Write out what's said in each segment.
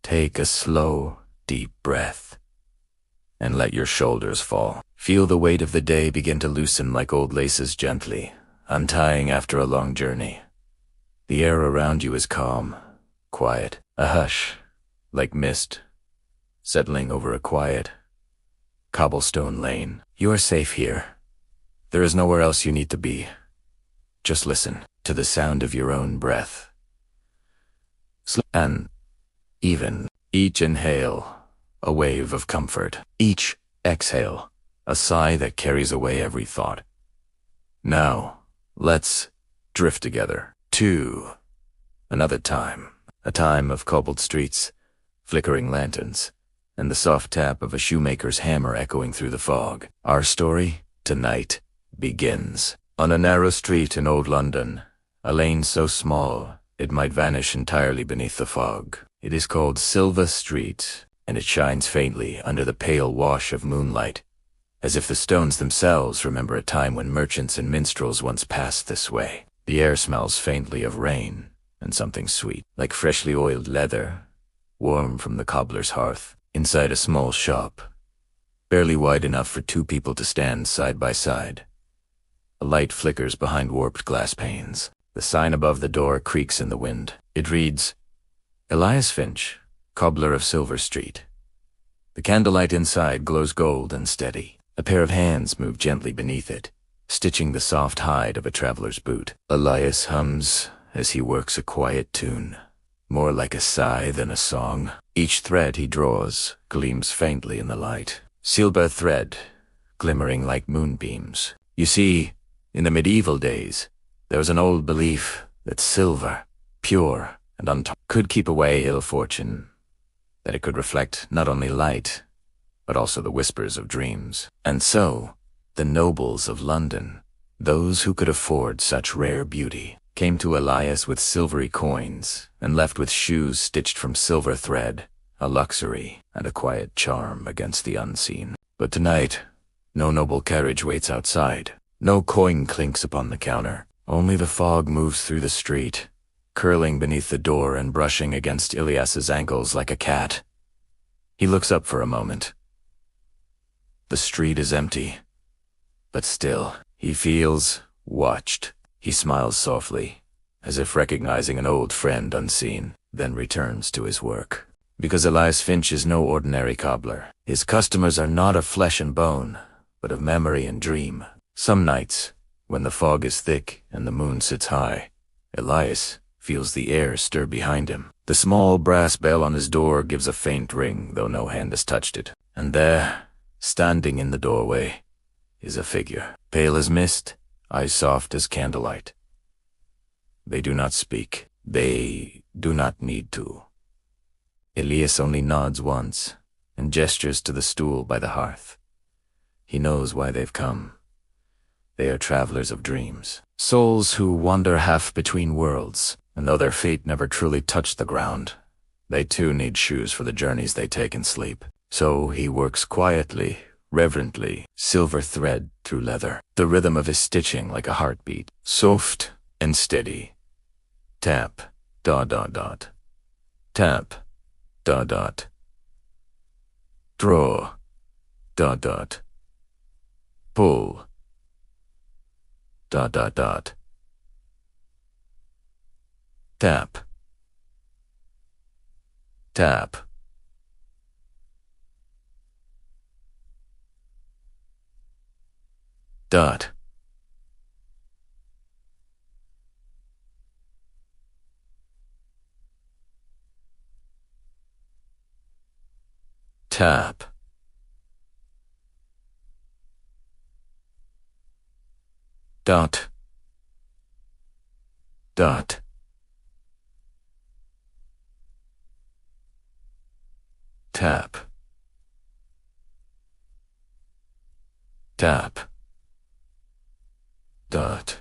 Take a slow, deep breath and let your shoulders fall. Feel the weight of the day begin to loosen like old laces gently, untying after a long journey. The air around you is calm, quiet, a hush, like mist, settling over a quiet cobblestone lane. You are safe here. There is nowhere else you need to be. Just listen to the sound of your own breath. And even each inhale, a wave of comfort. Each exhale, a sigh that carries away every thought. Now, let's drift together to another time. A time of cobbled streets, flickering lanterns, and the soft tap of a shoemaker's hammer echoing through the fog. Our story, tonight, begins. On a narrow street in old London, a lane so small it might vanish entirely beneath the fog. It is called Silver Street, and it shines faintly under the pale wash of moonlight, as if the stones themselves remember a time when merchants and minstrels once passed this way. The air smells faintly of rain and something sweet, like freshly oiled leather, warm from the cobbler's hearth. Inside a small shop, barely wide enough for two people to stand side by side. A light flickers behind warped glass panes. The sign above the door creaks in the wind. It reads, Elias Finch, Cobbler of Silver Street. The candlelight inside glows gold and steady. A pair of hands move gently beneath it, stitching the soft hide of a traveler's boot. Elias hums as he works a quiet tune, more like a sigh than a song. Each thread he draws gleams faintly in the light. Silver thread, glimmering like moonbeams. You see, in the medieval days, there was an old belief that silver, pure and untarnished, could keep away ill fortune, that it could reflect not only light, but also the whispers of dreams. And so, the nobles of London, those who could afford such rare beauty, came to Elias with silvery coins and left with shoes stitched from silver thread, a luxury and a quiet charm against the unseen. But tonight, no noble carriage waits outside. No coin clinks upon the counter. Only the fog moves through the street, curling beneath the door and brushing against Elias's ankles like a cat. He looks up for a moment. The street is empty, but still, he feels watched. He smiles softly, as if recognizing an old friend unseen, then returns to his work. Because Elias Finch is no ordinary cobbler. His customers are not of flesh and bone, but of memory and dream. Some nights, when the fog is thick and the moon sits high, Elias feels the air stir behind him. The small brass bell on his door gives a faint ring, though no hand has touched it. And there, standing in the doorway, is a figure, pale as mist, eyes soft as candlelight. They do not speak. They do not need to. Elias only nods once and gestures to the stool by the hearth. He knows why they've come. They are travelers of dreams, souls who wander half between worlds, and though their feet never truly touch the ground, they too need shoes for the journeys they take in sleep. So he works quietly, reverently, silver thread through leather, the rhythm of his stitching like a heartbeat, soft and steady. Tap, dot dot dot. Tap, dot dot. Draw, dot dot. Pull, dot dot dot. Tap, tap. Dot. Tap. Dot. Dot. Tap. Tap. Dot.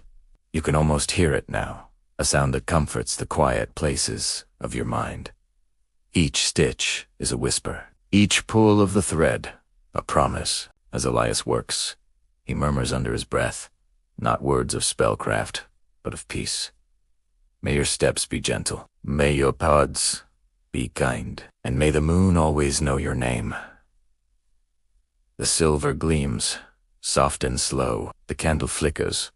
You can almost hear it now, a sound that comforts the quiet places of your mind. Each stitch is a whisper, each pull of the thread a promise. As Elias works, he murmurs under his breath, not words of spellcraft, but of peace. May your steps be gentle. May your pods be kind, and may the moon always know your name. The silver gleams, soft and slow, the candle flickers,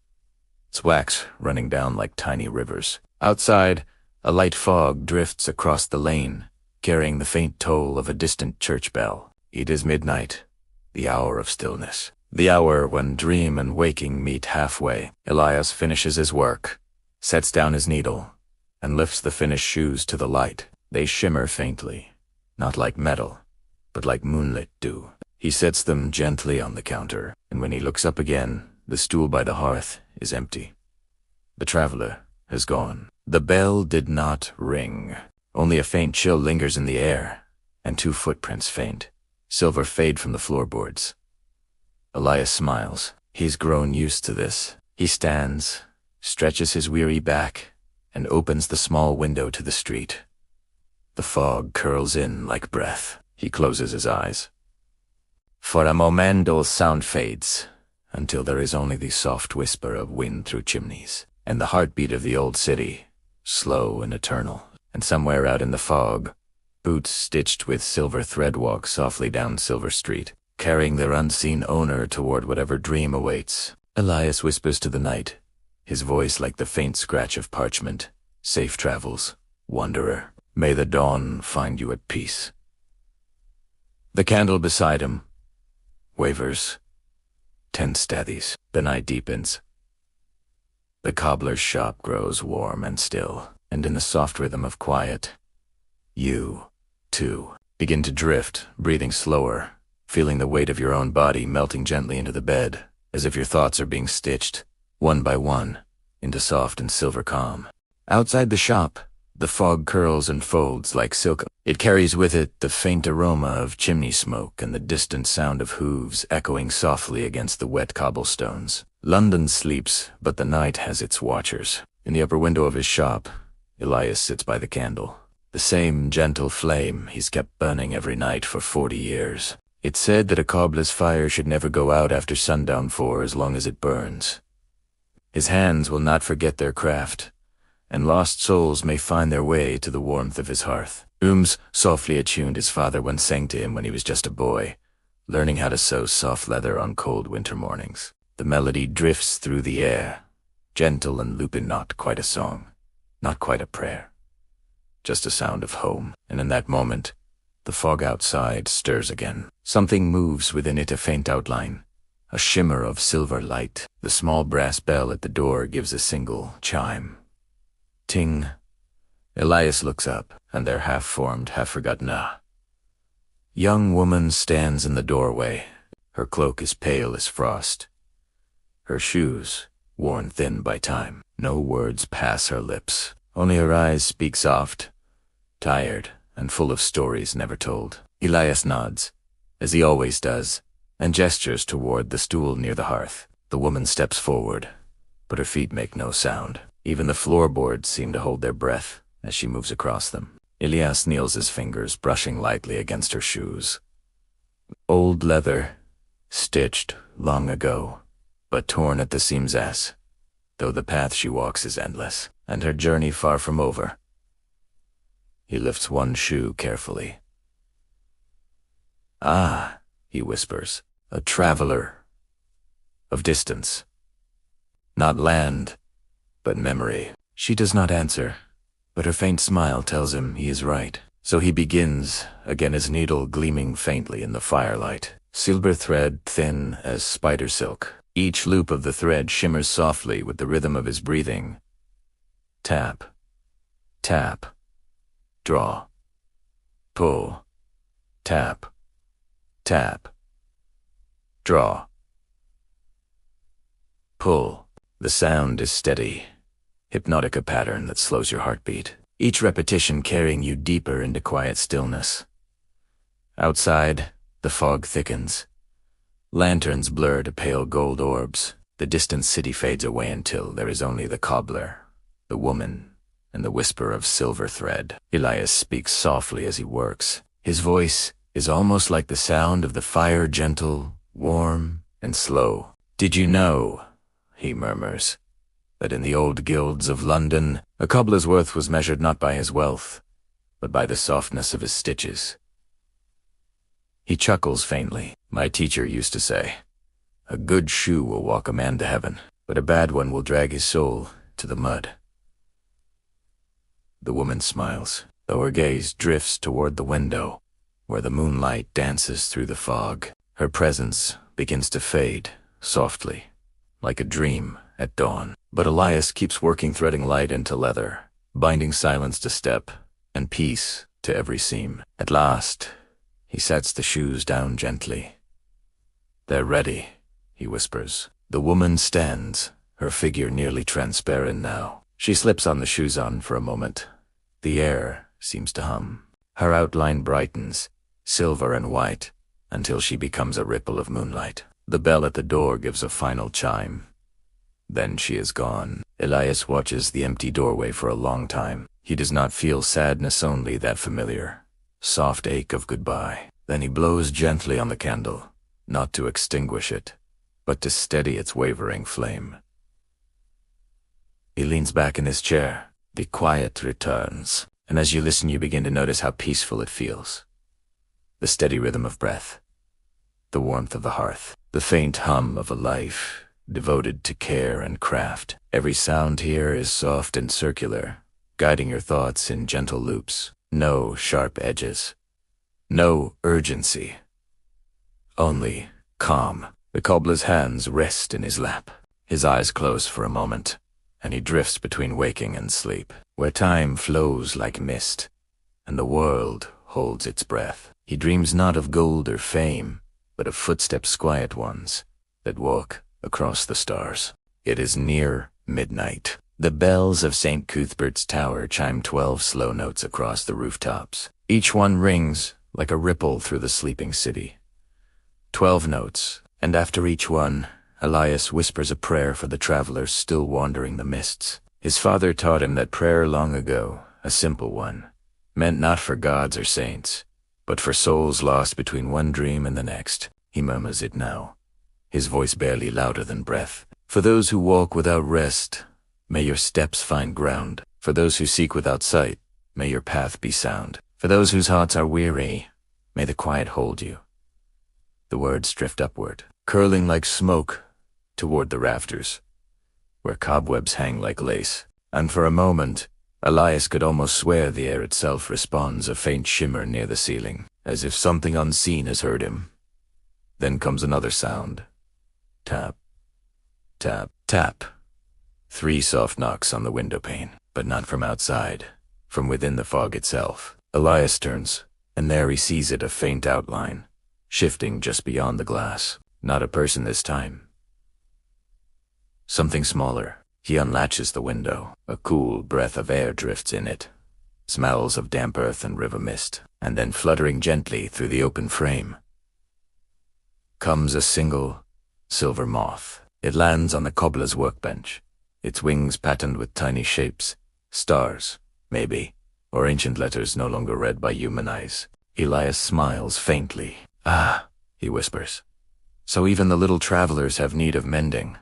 its wax running down like tiny rivers. Outside, a light fog drifts across the lane, carrying the faint toll of a distant church bell. It is midnight, the hour of stillness, the hour when dream and waking meet halfway. Elias finishes his work, sets down his needle, and lifts the finished shoes to the light. They shimmer faintly, not like metal, but like moonlit dew. He sets them gently on the counter, and when he looks up again, the stool by the hearth is empty. The traveler has gone. The bell did not ring. Only a faint chill lingers in the air, and 2 footprints faint, silver fade from the floorboards. Elias smiles. He's grown used to this. He stands, stretches his weary back, and opens the small window to the street. The fog curls in like breath. He closes his eyes. For a moment all sound fades, until there is only the soft whisper of wind through chimneys, and the heartbeat of the old city, slow and eternal. And somewhere out in the fog, boots stitched with silver thread walk softly down Silver Street, carrying their unseen owner toward whatever dream awaits. Elias whispers to the night, his voice like the faint scratch of parchment. Safe travels, wanderer. May the dawn find you at peace. The candle beside him wavers. 10 steadies. The night deepens. The cobbler's shop grows warm and still, and in the soft rhythm of quiet, you, too, begin to drift, breathing slower, feeling the weight of your own body melting gently into the bed, as if your thoughts are being stitched, one by one, into soft and silver calm. Outside the shop, the fog curls and folds like silk. It carries with it the faint aroma of chimney smoke and the distant sound of hooves echoing softly against the wet cobblestones. London sleeps, but the night has its watchers. In the upper window of his shop, Elias sits by the candle. The same gentle flame he's kept burning every night for 40 years. It's said that a cobbler's fire should never go out after sundown for as long as it burns. His hands will not forget their craft, and lost souls may find their way to the warmth of his hearth. Softly attuned his father once sang to him when he was just a boy, learning how to sew soft leather on cold winter mornings. The melody drifts through the air, gentle and lupin, not quite a song, not quite a prayer, just a sound of home. And in that moment, the fog outside stirs again. Something moves within it, a faint outline, a shimmer of silver light. The small brass bell at the door gives a single chime. Ting. Elias looks up, and their half-formed, half-forgotten young woman stands in the doorway. Her cloak is pale as frost, her shoes worn thin by time. No words pass her lips, only her eyes speak soft, tired, and full of stories never told. Elias nods, as he always does, and gestures toward the stool near the hearth. The woman steps forward, but her feet make no sound. Even the floorboards seem to hold their breath as she moves across them. Elias kneels, his fingers brushing lightly against her shoes. Old leather, stitched long ago, but torn at the seams though the path she walks is endless, and her journey far from over. He lifts one shoe carefully. "Ah," he whispers, "a traveler of distance. Not land, but memory." She does not answer, but her faint smile tells him he is right. So he begins, again his needle gleaming faintly in the firelight. Silver thread thin as spider silk. Each loop of the thread shimmers softly with the rhythm of his breathing. Tap, tap, draw, pull, tap, tap, draw, pull. The sound is steady, hypnotic, a pattern that slows your heartbeat, each repetition carrying you deeper into quiet stillness. Outside, the fog thickens. Lanterns blur to pale gold orbs. The distant city fades away until there is only the cobbler, the woman, and the whisper of silver thread. Elias speaks softly as he works. His voice is almost like the sound of the fire, gentle, warm, and slow. "Did you know," he murmurs, "that in the old guilds of London, a cobbler's worth was measured not by his wealth, but by the softness of his stitches. He chuckles faintly. My teacher used to say, "A good shoe will walk a man to heaven, but a bad one will drag his soul to the mud." The woman smiles, though her gaze drifts toward the window, where the moonlight dances through the fog. Her presence begins to fade, softly, like a dream at dawn. But Elias keeps working, threading light into leather, binding silence to step, and peace to every seam. At last, he sets the shoes down gently. "They're ready," he whispers. The woman stands, her figure nearly transparent now. She slips on the shoes for a moment. The air seems to hum. Her outline brightens, silver and white, until she becomes a ripple of moonlight. The bell at the door gives a final chime. Then she is gone. Elias watches the empty doorway for a long time. He does not feel sadness, only that familiar, soft ache of goodbye. Then he blows gently on the candle, not to extinguish it, but to steady its wavering flame. He leans back in his chair. The quiet returns, and as you listen, you begin to notice how peaceful it feels. The steady rhythm of breath, the warmth of the hearth, the faint hum of a life devoted to care and craft. Every sound here is soft and circular, guiding your thoughts in gentle loops. No sharp edges, no urgency, only calm. The cobbler's hands rest in his lap. His eyes close for a moment, and he drifts between waking and sleep, where time flows like mist, and the world holds its breath. He dreams not of gold or fame, but of footsteps, quiet ones, that walk across the stars. It is near midnight. The bells of St. Cuthbert's Tower chime 12 slow notes across the rooftops. Each one rings like a ripple through the sleeping city. 12 notes, and after each one, Elias whispers a prayer for the travelers still wandering the mists. His father taught him that prayer long ago, a simple one, meant not for gods or saints, but for souls lost between one dream and the next. He murmurs it now, his voice barely louder than breath. "For those who walk without rest, may your steps find ground. For those who seek without sight, may your path be sound. For those whose hearts are weary, may the quiet hold you." The words drift upward, curling like smoke toward the rafters, where cobwebs hang like lace. And for a moment, Elias could almost swear the air itself responds, a faint shimmer near the ceiling, as if something unseen has heard him. Then comes another sound. Tap, tap, tap. 3 soft knocks on the window pane, but not from outside, from within the fog itself. Elias turns, and there he sees it, a faint outline, shifting just beyond the glass. Not a person this time. Something smaller. He unlatches the window. A cool breath of air drifts in it, smells of damp earth and river mist, and then fluttering gently through the open frame comes a single silver moth. It lands on the cobbler's workbench, its wings patterned with tiny shapes, stars, maybe, or ancient letters no longer read by human eyes. Elias smiles faintly. "Ah," he whispers. "So even the little travelers have need of mending."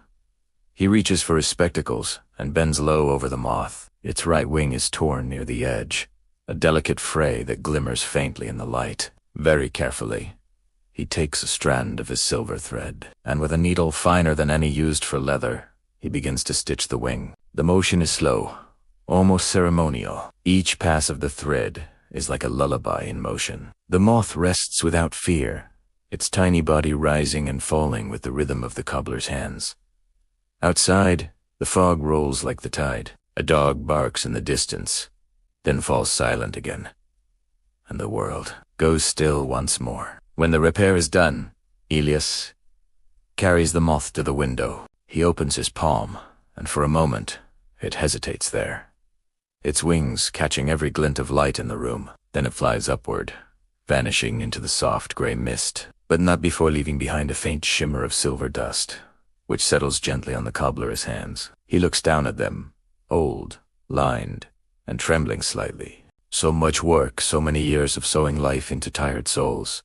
He reaches for his spectacles and bends low over the moth. Its right wing is torn near the edge, a delicate fray that glimmers faintly in the light. Very carefully, he takes a strand of his silver thread, and with a needle finer than any used for leather, he begins to stitch the wing. The motion is slow, almost ceremonial. Each pass of the thread is like a lullaby in motion. The moth rests without fear, its tiny body rising and falling with the rhythm of the cobbler's hands. Outside, the fog rolls like the tide. A dog barks in the distance, then falls silent again, and the world goes still once more. When the repair is done, Elias carries the moth to the window. He opens his palm, and for a moment, it hesitates there, its wings catching every glint of light in the room. Then it flies upward, vanishing into the soft gray mist, but not before leaving behind a faint shimmer of silver dust, which settles gently on the cobbler's hands. He looks down at them, old, lined, and trembling slightly. So much work, so many years of sewing life into tired souls.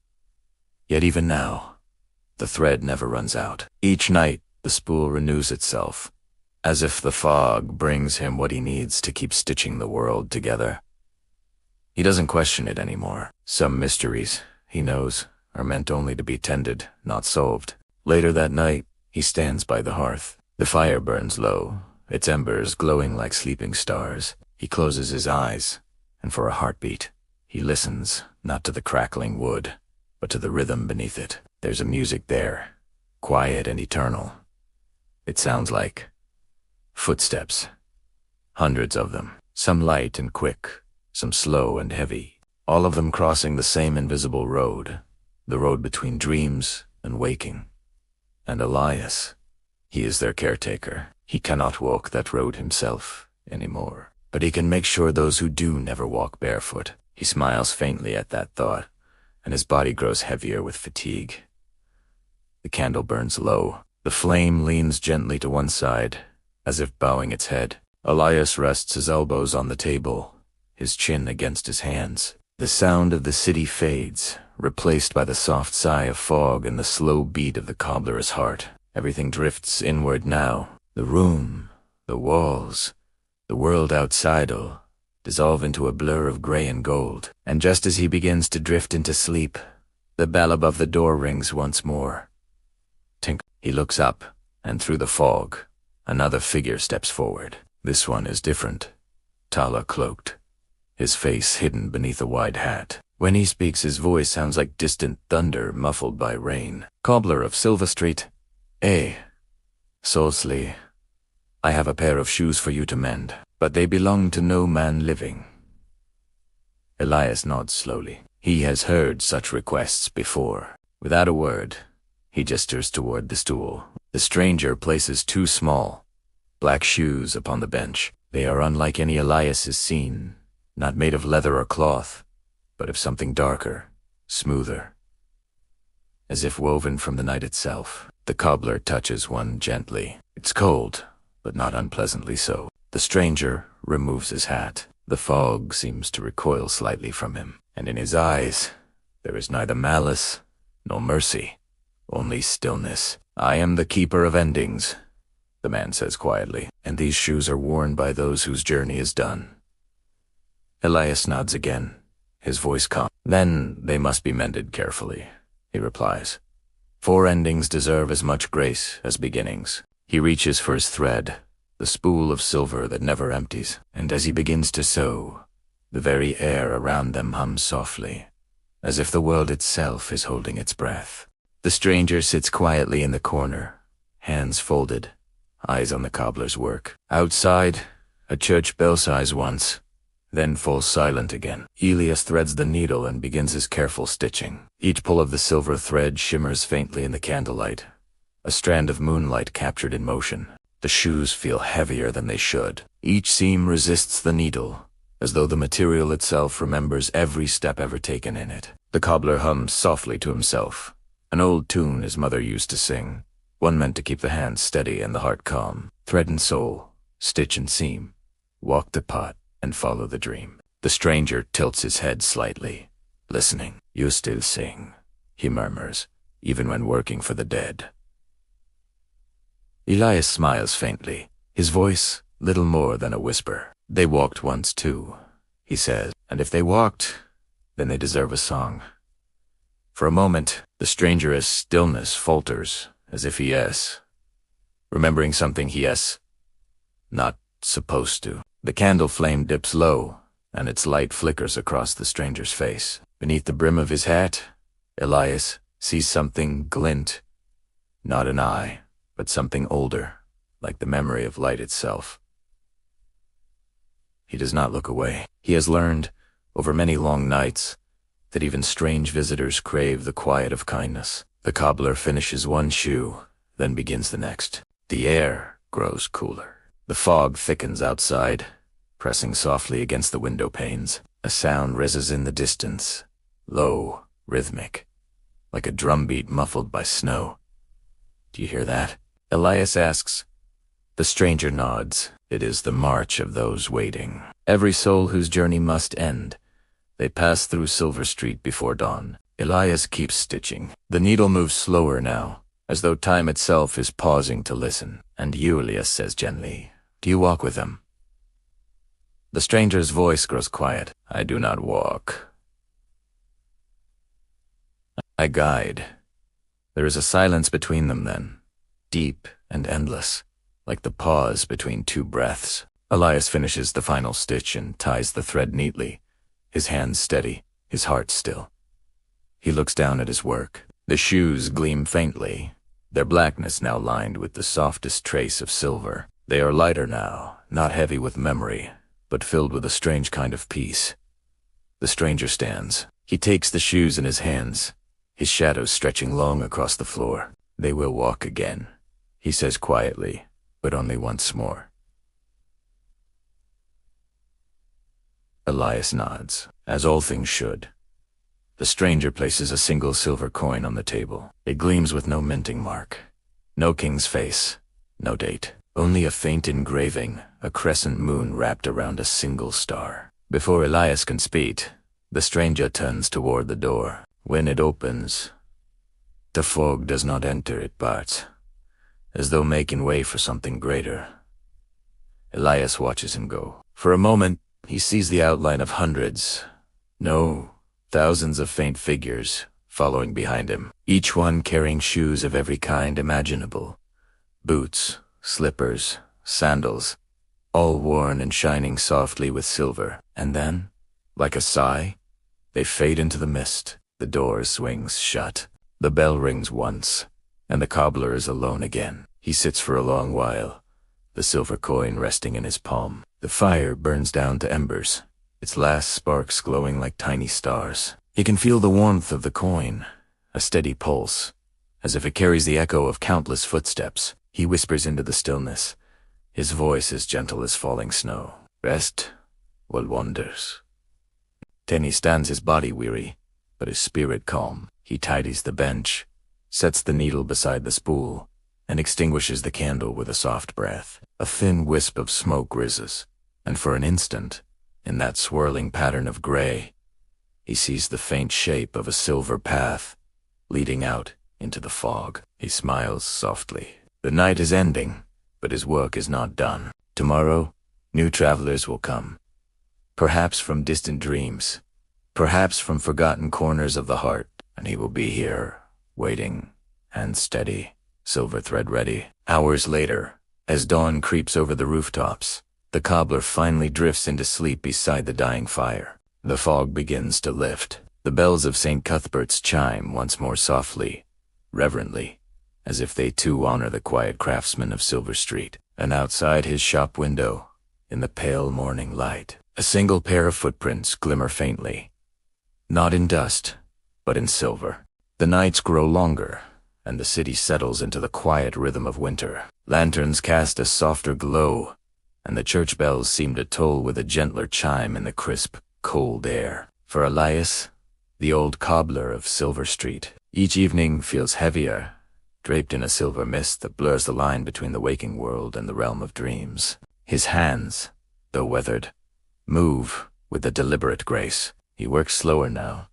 Yet even now, the thread never runs out. Each night, the spool renews itself, as if the fog brings him what he needs to keep stitching the world together. He doesn't question it anymore. Some mysteries, he knows, are meant only to be tended, not solved. Later that night, he stands by the hearth. The fire burns low, its embers glowing like sleeping stars. He closes his eyes, and for a heartbeat, he listens, not to the crackling wood, but to the rhythm beneath it. There's a music there, quiet and eternal. It sounds like footsteps. Hundreds of them, some light and quick, some slow and heavy, all of them crossing the same invisible road, the road between dreams and waking. And Elias, he is their caretaker. He cannot walk that road himself anymore, but he can make sure those who do never walk barefoot. He smiles faintly at that thought, and his body grows heavier with fatigue. The candle burns low. The flame leans gently to one side, as if bowing its head. Elias rests his elbows on the table, his chin against his hands. The sound of the city fades, replaced by the soft sigh of fog and the slow beat of the cobbler's heart. Everything drifts inward now. The room, the walls, the world outside all dissolve into a blur of gray and gold. And just as he begins to drift into sleep, the bell above the door rings once more. Tink. He looks up, and through the fog, another figure steps forward. This one is different. Tala cloaked, his face hidden beneath a wide hat. When he speaks, his voice sounds like distant thunder muffled by rain. Cobbler of Silver Street. Solsly, I have a pair of shoes for you to mend, but they belong to no man living. Elias nods slowly. He has heard such requests before. Without a word, he gestures toward the stool. The stranger places two small, black shoes upon the bench. They are unlike any Elias has seen, not made of leather or cloth, but of something darker, smoother, as if woven from the night itself. The cobbler touches one gently. It's cold, but not unpleasantly so. The stranger removes his hat. The fog seems to recoil slightly from him, and in his eyes there is neither malice nor mercy, only stillness. I am the keeper of endings, the man says quietly, and these shoes are worn by those whose journey is done. Elias nods again, his voice calm. Then they must be mended carefully, he replies. 4 endings deserve as much grace as beginnings. He reaches for his thread, the spool of silver that never empties, and as he begins to sew, the very air around them hums softly, as if the world itself is holding its breath. The stranger sits quietly in the corner, hands folded, eyes on the cobbler's work. Outside, a church bell sighs once, then falls silent again. Elias threads the needle and begins his careful stitching. Each pull of the silver thread shimmers faintly in the candlelight, a strand of moonlight captured in motion. The shoes feel heavier than they should. Each seam resists the needle, as though the material itself remembers every step ever taken in it. The cobbler hums softly to himself, an old tune his mother used to sing, one meant to keep the hands steady and the heart calm. Thread and soul, stitch and seam, walk the pot, and follow the dream. The stranger tilts his head slightly, listening. You still sing, he murmurs, even when working for the dead. Elias smiles faintly, his voice little more than a whisper. They walked once too, he says, and if they walked, then they deserve a song. For a moment, the stranger's stillness falters, as if he is remembering something he is not supposed to. The candle flame dips low, and its light flickers across the stranger's face. Beneath the brim of his hat, Elias sees something glint, not an eye, but something older, like the memory of light itself. He does not look away. He has learned, over many long nights, that even strange visitors crave the quiet of kindness. The cobbler finishes one shoe, then begins the next. The air grows cooler. The fog thickens outside, pressing softly against the window panes. A sound rises in the distance, low, rhythmic, like a drumbeat muffled by snow. Do you hear that? Elias asks. The stranger nods. It is the march of those waiting. Every soul whose journey must end. They pass through Silver Street before dawn. Elias keeps stitching. The needle moves slower now, as though time itself is pausing to listen. And you, Elias says gently, do you walk with them? The stranger's voice grows quiet. I do not walk. I guide. There is a silence between them then, deep and endless, like the pause between two breaths. Elias finishes the final stitch and ties the thread neatly, his hands steady, his heart still. He looks down at his work. The shoes gleam faintly, their blackness now lined with the softest trace of silver. They are lighter now, not heavy with memory, but filled with a strange kind of peace. The stranger stands. He takes the shoes in his hands, his shadows stretching long across the floor. They will walk again, he says quietly, but only once more. Elias nods, as all things should. The stranger places a single silver coin on the table. It gleams with no minting mark. No king's face, no date. Only a faint engraving, a crescent moon wrapped around a single star. Before Elias can speak, the stranger turns toward the door. When it opens, the fog does not enter, it parts, as though making way for something greater. Elias watches him go. For a moment, he sees the outline of hundreds, no, thousands of faint figures following behind him, each one carrying shoes of every kind imaginable. Boots, slippers, sandals, all worn and shining softly with silver. And then, like a sigh, they fade into the mist. The door swings shut. The bell rings once, and the cobbler is alone again. He sits for a long while, the silver coin resting in his palm. The fire burns down to embers, its last sparks glowing like tiny stars. He can feel the warmth of the coin, a steady pulse, as if it carries the echo of countless footsteps. He whispers into the stillness, his voice as gentle as falling snow. Rest while wonders. Then he stands, his body weary, but his spirit calm. He tidies the bench, sets the needle beside the spool, and extinguishes the candle with a soft breath. A thin wisp of smoke rises, and for an instant, in that swirling pattern of gray, he sees the faint shape of a silver path leading out into the fog. He smiles softly. The night is ending, but his work is not done. Tomorrow, new travelers will come, perhaps from distant dreams, perhaps from forgotten corners of the heart, and he will be here, waiting, hands steady, silver thread ready. Hours later, as dawn creeps over the rooftops, the cobbler finally drifts into sleep beside the dying fire. The fog begins to lift. The bells of St. Cuthbert's chime once more softly, reverently, as if they too honor the quiet craftsman of Silver Street. And outside his shop window, in the pale morning light, a single pair of footprints glimmer faintly, not in dust, but in silver. The nights grow longer, and the city settles into the quiet rhythm of winter. Lanterns cast a softer glow, and the church bells seem to toll with a gentler chime in the crisp, cold air. For Elias, the old cobbler of Silver Street, each evening feels heavier, draped in a silver mist that blurs the line between the waking world and the realm of dreams. His hands, though weathered, move with a deliberate grace. He works slower now,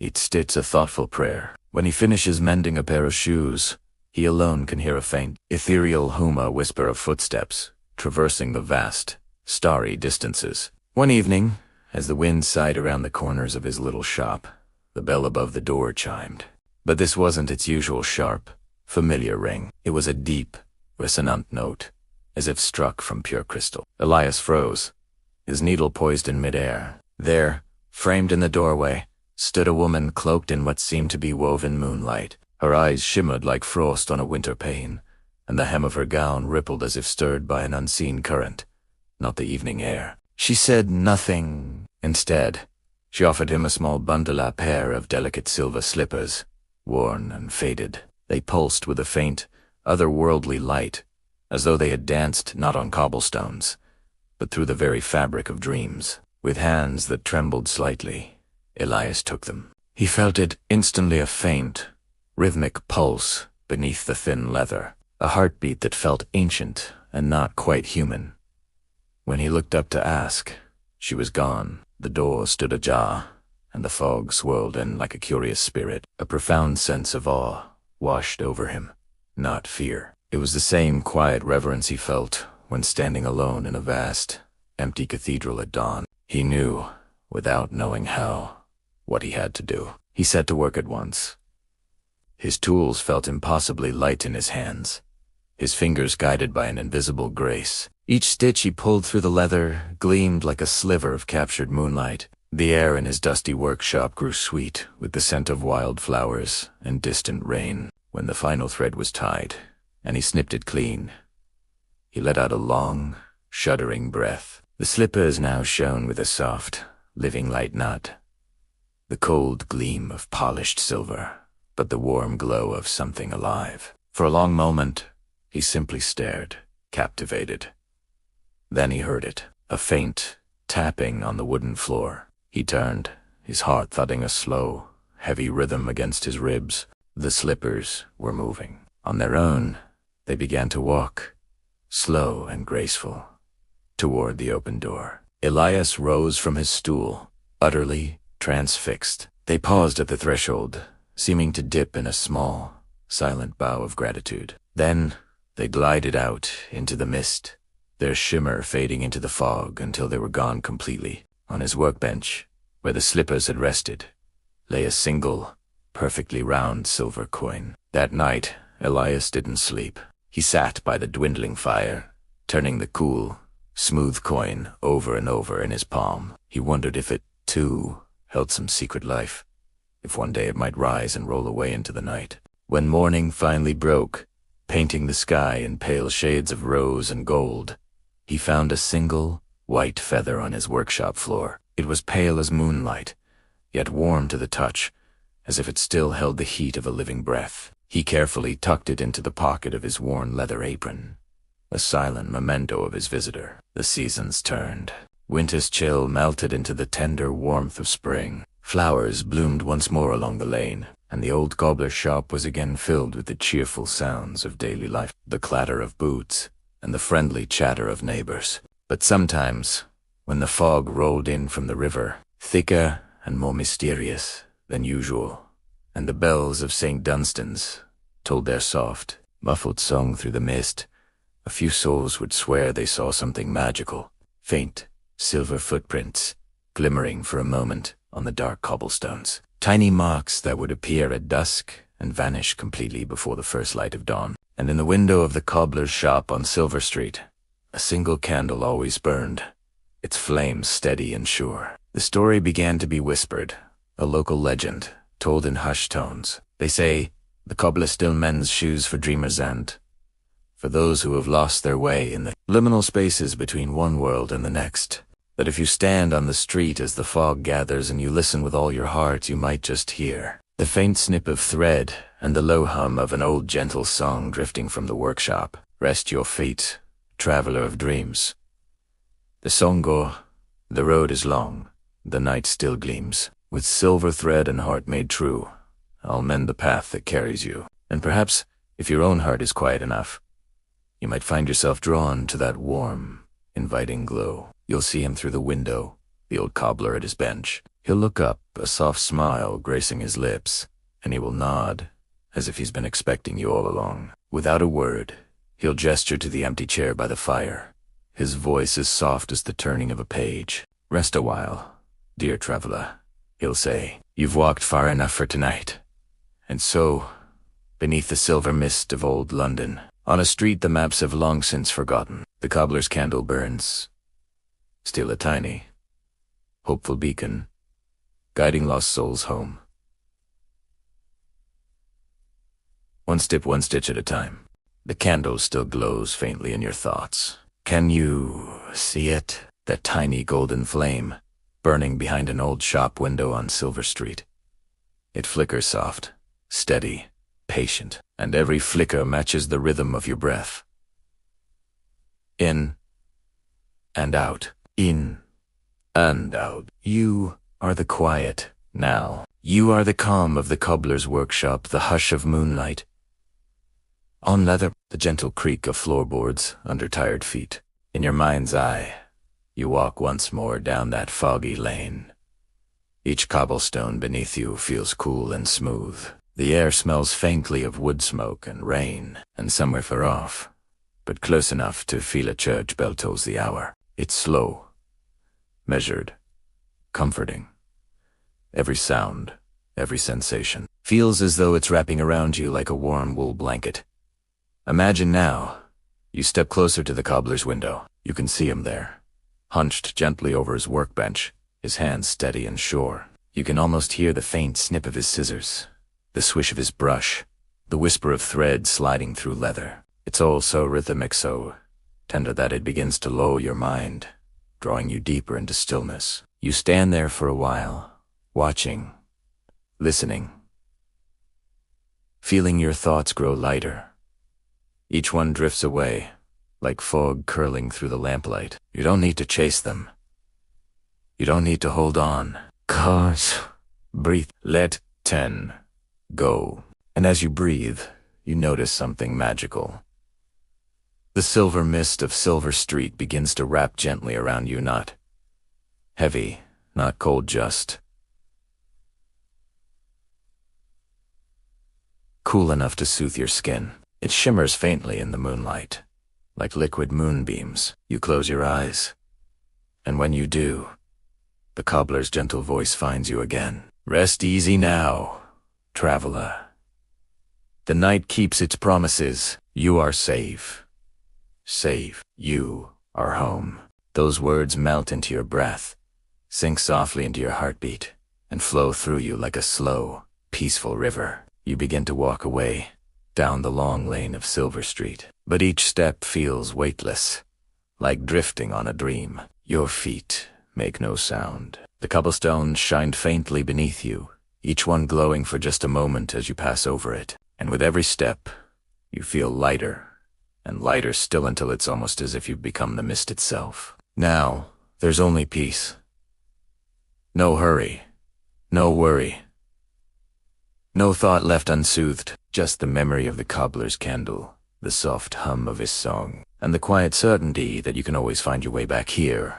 each stitch a thoughtful prayer. When he finishes mending a pair of shoes, he alone can hear a faint, ethereal whisper of footsteps, traversing the vast, starry distances. One evening, as the wind sighed around the corners of his little shop, the bell above the door chimed. But this wasn't its usual sharp, familiar ring. It was a deep, resonant note, as if struck from pure crystal. Elias froze, his needle poised in midair. There, framed in the doorway, stood a woman cloaked in what seemed to be woven moonlight. Her eyes shimmered like frost on a winter pane, and the hem of her gown rippled as if stirred by an unseen current, not the evening air. She said nothing. Instead, she offered him a small bundle pair of delicate silver slippers, worn and faded. They pulsed with a faint, otherworldly light, as though they had danced not on cobblestones, but through the very fabric of dreams. With hands that trembled slightly, Elias took them. He felt it instantly, a faint, rhythmic pulse beneath the thin leather, a heartbeat that felt ancient and not quite human. When he looked up to ask, she was gone. The door stood ajar, and the fog swirled in like a curious spirit. A profound sense of awe washed over him, not fear. It was the same quiet reverence he felt when standing alone in a vast, empty cathedral at dawn. He knew, without knowing how, what he had to do. He set to work at once. His tools felt impossibly light in his hands, his fingers guided by an invisible grace. Each stitch he pulled through the leather gleamed like a sliver of captured moonlight. The air in his dusty workshop grew sweet with the scent of wild flowers and distant rain. When the final thread was tied, and he snipped it clean, he let out a long, shuddering breath. The slippers now shone with a soft, living light, not the cold gleam of polished silver, but the warm glow of something alive. For a long moment, he simply stared, captivated. Then he heard it, a faint tapping on the wooden floor. He turned, his heart thudding a slow, heavy rhythm against his ribs. The slippers were moving. On their own, they began to walk, slow and graceful, toward the open door. Elias rose from his stool, utterly transfixed. They paused at the threshold, seeming to dip in a small, silent bow of gratitude. Then they glided out into the mist, their shimmer fading into the fog until they were gone completely. On his workbench, where the slippers had rested, lay a single, perfectly round silver coin. That night, Elias didn't sleep. He sat by the dwindling fire, turning the cool, smooth coin over and over in his palm. He wondered if it, too, held some secret life, if one day it might rise and roll away into the night. When morning finally broke, painting the sky in pale shades of rose and gold, he found a single, white feather on his workshop floor. It was pale as moonlight, yet warm to the touch, as if it still held the heat of a living breath. He carefully tucked it into the pocket of his worn leather apron, a silent memento of his visitor. The seasons turned. Winter's chill melted into the tender warmth of spring. Flowers bloomed once more along the lane, and the old cobbler's shop was again filled with the cheerful sounds of daily life, the clatter of boots, and the friendly chatter of neighbors. But sometimes, when the fog rolled in from the river, thicker and more mysterious than usual, and the bells of St. Dunstan's told their soft, muffled song through the mist, a few souls would swear they saw something magical, faint, silver footprints, glimmering for a moment on the dark cobblestones, tiny marks that would appear at dusk and vanish completely before the first light of dawn. And in the window of the cobbler's shop on Silver Street, a single candle always burned, its flames steady and sure. The story began to be whispered, a local legend, told in hushed tones. They say, the cobbler still mends shoes for dreamers and for those who have lost their way in the liminal spaces between one world and the next. That if you stand on the street as the fog gathers and you listen with all your heart, you might just hear the faint snip of thread and the low hum of an old gentle song drifting from the workshop. Rest your feet, traveler of dreams. The song goes, the road is long, the night still gleams. With silver thread and heart made true, I'll mend the path that carries you. And perhaps, if your own heart is quiet enough, you might find yourself drawn to that warm, inviting glow. You'll see him through the window, the old cobbler at his bench. He'll look up, a soft smile gracing his lips, and he will nod, as if he's been expecting you all along. Without a word, he'll gesture to the empty chair by the fire, his voice as soft as the turning of a page. Rest a while, dear traveler, he'll say. You've walked far enough for tonight. And so, beneath the silver mist of old London, on a street the maps have long since forgotten, the cobbler's candle burns, still a tiny, hopeful beacon, guiding lost souls home. One step, one stitch at a time. The candle still glows faintly in your thoughts. Can you see it? That tiny golden flame, burning behind an old shop window on Silver Street. It flickers soft, steady, patient, and every flicker matches the rhythm of your breath. In and out. In and out. You are the quiet now. You are the calm of the cobbler's workshop, the hush of moonlight. On leather, the gentle creak of floorboards under tired feet. In your mind's eye, you walk once more down that foggy lane. Each cobblestone beneath you feels cool and smooth. The air smells faintly of wood smoke and rain, and somewhere far off, but close enough to feel a church bell tolls the hour. It's slow, measured, comforting. Every sound, every sensation, feels as though it's wrapping around you like a warm wool blanket. Imagine now, you step closer to the cobbler's window. You can see him there, hunched gently over his workbench, his hands steady and sure. You can almost hear the faint snip of his scissors, the swish of his brush, the whisper of thread sliding through leather. It's all so rhythmic, so tender that it begins to lull your mind, drawing you deeper into stillness. You stand there for a while, watching, listening, feeling your thoughts grow lighter. Each one drifts away, like fog curling through the lamplight. You don't need to chase them. You don't need to hold on. Breathe. Let 10 go. And as you breathe, you notice something magical. The silver mist of Silver Street begins to wrap gently around you, not heavy, not cold, just cool enough to soothe your skin. It shimmers faintly in the moonlight, like liquid moonbeams. You close your eyes, and when you do, the cobbler's gentle voice finds you again. Rest easy now, traveler. The night keeps its promises. You are safe. Safe. You are home. Those words melt into your breath, sink softly into your heartbeat, and flow through you like a slow, peaceful river. You begin to walk away, down the long lane of Silver Street. But each step feels weightless, like drifting on a dream. Your feet make no sound. The cobblestones shine faintly beneath you, each one glowing for just a moment as you pass over it. And with every step, you feel lighter, and lighter still until it's almost as if you've become the mist itself. Now, there's only peace. No hurry, no worry. No thought left unsoothed, just the memory of the cobbler's candle, the soft hum of his song, and the quiet certainty that you can always find your way back here,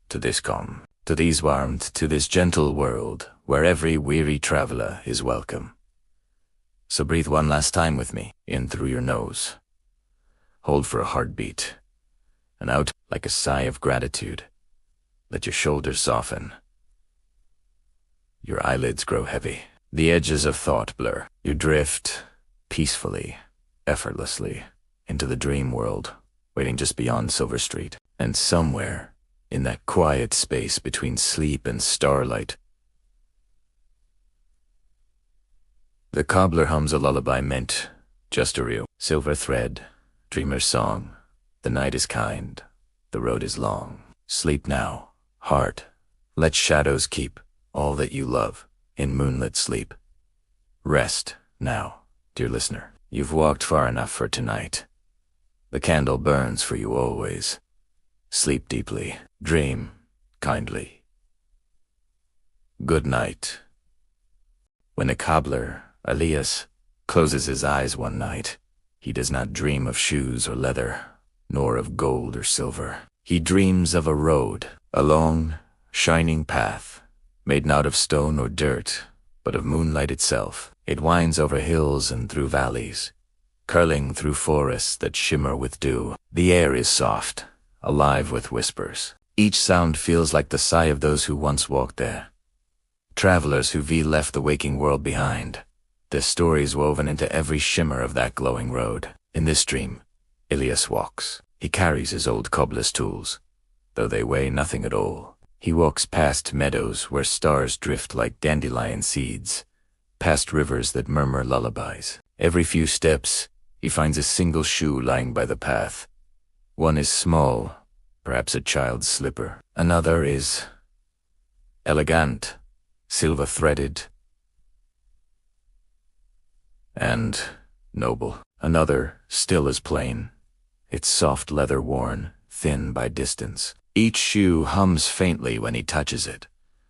to this calm, to these warmth, to this gentle world, where every weary traveler is welcome. So breathe one last time with me, in through your nose. Hold for a heartbeat, and out like a sigh of gratitude. Let your shoulders soften. Your eyelids grow heavy. The edges of thought blur. You drift, peacefully, effortlessly, into the dream world, waiting just beyond Silver Street. And somewhere, in that quiet space between sleep and starlight, the cobbler hums a lullaby meant just to you. Silver thread, dreamer's song. The night is kind, the road is long. Sleep now, heart. Let shadows keep all that you love in moonlit sleep. Rest now, dear listener. You've walked far enough for tonight. The candle burns for you always. Sleep deeply, dream kindly. Good night. When a cobbler, Elias, closes his eyes one night, he does not dream of shoes or leather, nor of gold or silver. He dreams of a road, a long, shining path, made not of stone or dirt, but of moonlight itself. It winds over hills and through valleys, curling through forests that shimmer with dew. The air is soft, alive with whispers. Each sound feels like the sigh of those who once walked there. Travelers who left the waking world behind, their stories woven into every shimmer of that glowing road. In this dream, Elias walks. He carries his old cobbler's tools, though they weigh nothing at all. He walks past meadows where stars drift like dandelion seeds, past rivers that murmur lullabies. Every few steps, he finds a single shoe lying by the path. One is small, perhaps a child's slipper. Another is elegant, silver-threaded, and noble. Another, still as plain, its soft leather worn, thin by distance. Each shoe hums faintly when he touches it,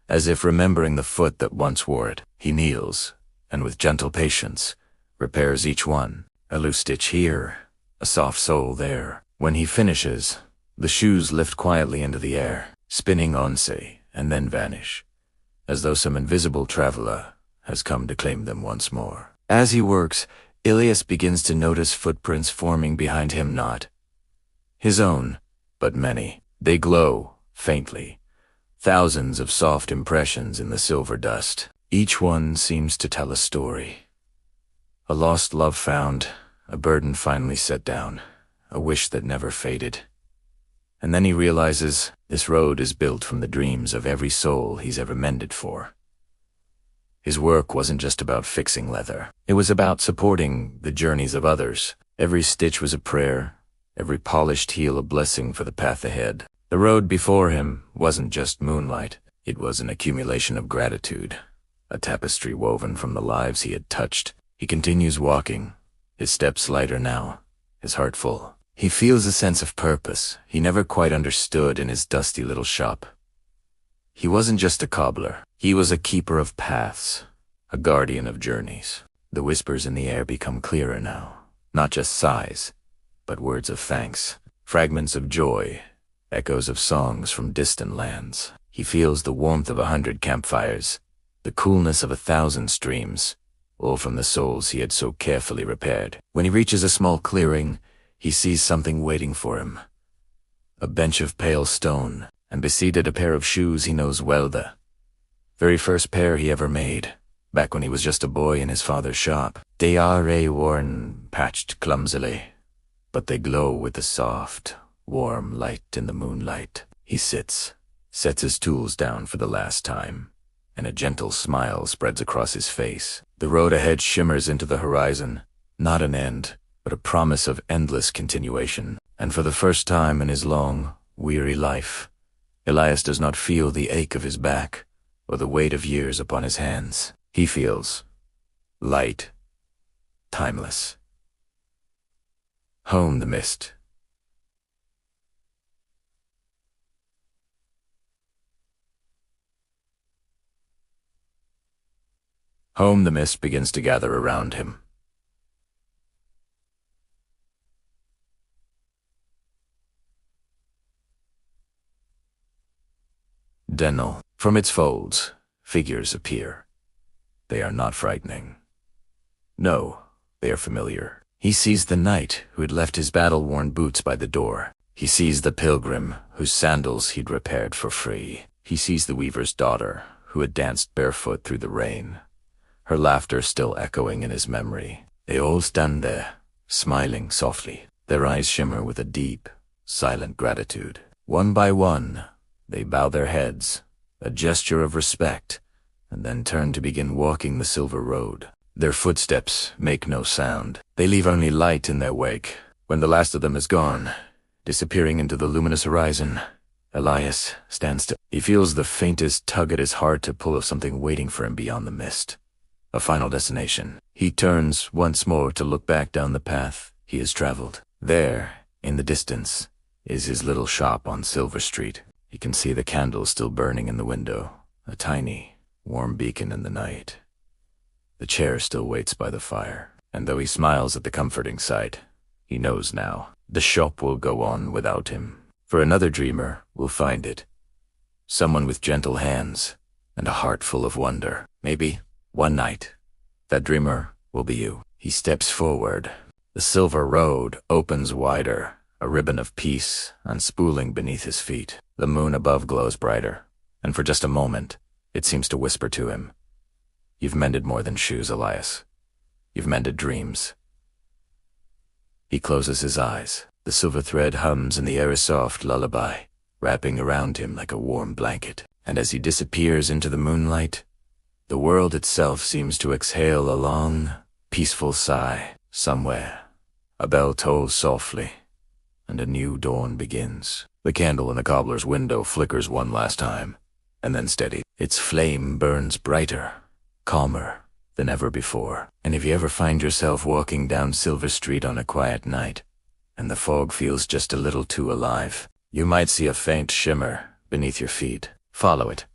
as if remembering the foot that once wore it. He kneels, and with gentle patience, repairs each one. A loose stitch here, a soft sole there. When he finishes, the shoes lift quietly into the air, spinning once and then vanish, as though some invisible traveler has come to claim them once more. As he works, Elias begins to notice footprints forming behind him, not his own, but many. They glow, faintly, Thousands of soft impressions in the silver dust. Each one seems to tell a story. A lost love found, a burden finally set down, a wish that never faded. And then he realizes this road is built from the dreams of every soul he's ever mended for. His work wasn't just about fixing leather. It was about supporting the journeys of others. Every stitch was a prayer, every polished heel a blessing for the path ahead. The road before him wasn't just moonlight. It was an accumulation of gratitude, a tapestry woven from the lives he had touched. He continues walking, his steps lighter now, his heart full. He feels a sense of purpose he never quite understood in his dusty little shop. He wasn't just a cobbler. He was a keeper of paths, a guardian of journeys. The whispers in the air become clearer now, not just sighs, but words of thanks, fragments of joy, echoes of songs from distant lands. He feels the warmth of 100 campfires, the coolness of 1,000 streams, all from the souls he had so carefully repaired. When he reaches a small clearing, he sees something waiting for him. A bench of pale stone, and beside it a pair of shoes he knows well, the very first pair he ever made, back when he was just a boy in his father's shop. They are worn, patched clumsily, but they glow with the soft, warm light in the moonlight. He sits, sets his tools down for the last time, and a gentle smile spreads across his face. The road ahead shimmers into the horizon, not an end, but a promise of endless continuation. And for the first time in his long, weary life, Elias does not feel the ache of his back or the weight of years upon his hands. He feels light, timeless. Home the mist. Home the mist begins to gather around him. Denel. From its folds, figures appear. They are not frightening. No, they are familiar. He sees the knight who had left his battle-worn boots by the door. He sees the pilgrim whose sandals he'd repaired for free. He sees the weaver's daughter who had danced barefoot through the rain, her laughter still echoing in his memory. They all stand there, smiling softly. Their eyes shimmer with a deep, silent gratitude. One by one, they bow their heads, a gesture of respect, and then turn to begin walking the silver road. Their footsteps make no sound. They leave only light in their wake. When the last of them is gone, disappearing into the luminous horizon, Elias stands still. He feels the faintest tug at his heart to pull of something waiting for him beyond the mist. A final destination. He turns once more to look back down the path he has traveled. There, in the distance, is his little shop on Silver Street. He can see the candle still burning in the window, a tiny, warm beacon in the night. The chair still waits by the fire, and though he smiles at the comforting sight, he knows now the shop will go on without him. For another dreamer will find it. Someone with gentle hands and a heart full of wonder. Maybe one night, that dreamer will be you. He steps forward. The silver road opens wider, a ribbon of peace unspooling beneath his feet. The moon above glows brighter, and for just a moment, it seems to whisper to him, "You've mended more than shoes, Elias. You've mended dreams." He closes his eyes. The silver thread hums and the air is soft lullaby, wrapping around him like a warm blanket. And as he disappears into the moonlight, the world itself seems to exhale a long, peaceful sigh. Somewhere, a bell tolls softly, and a new dawn begins. The candle in the cobbler's window flickers one last time, and then steady. Its flame burns brighter, calmer than ever before. And if you ever find yourself walking down Silver Street on a quiet night, and the fog feels just a little too alive, you might see a faint shimmer beneath your feet. Follow it.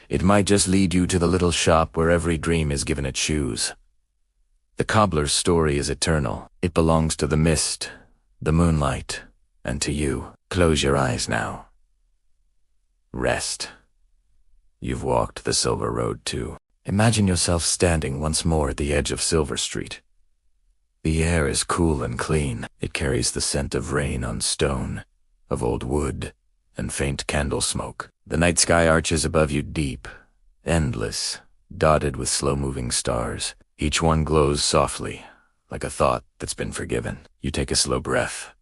It might just lead you to the little shop where every dream is given its shoes. The cobbler's story is eternal. It belongs to the mist, the moonlight, and to you. Close your eyes now. Rest. You've walked the silver road too. Imagine yourself standing once more at the edge of Silver Street. The air is cool and clean. It carries the scent of rain on stone, of old wood, and faint candle smoke. The night sky arches above you deep, endless, dotted with slow-moving stars. Each one glows softly, like a thought that's been forgiven. You take a slow breath,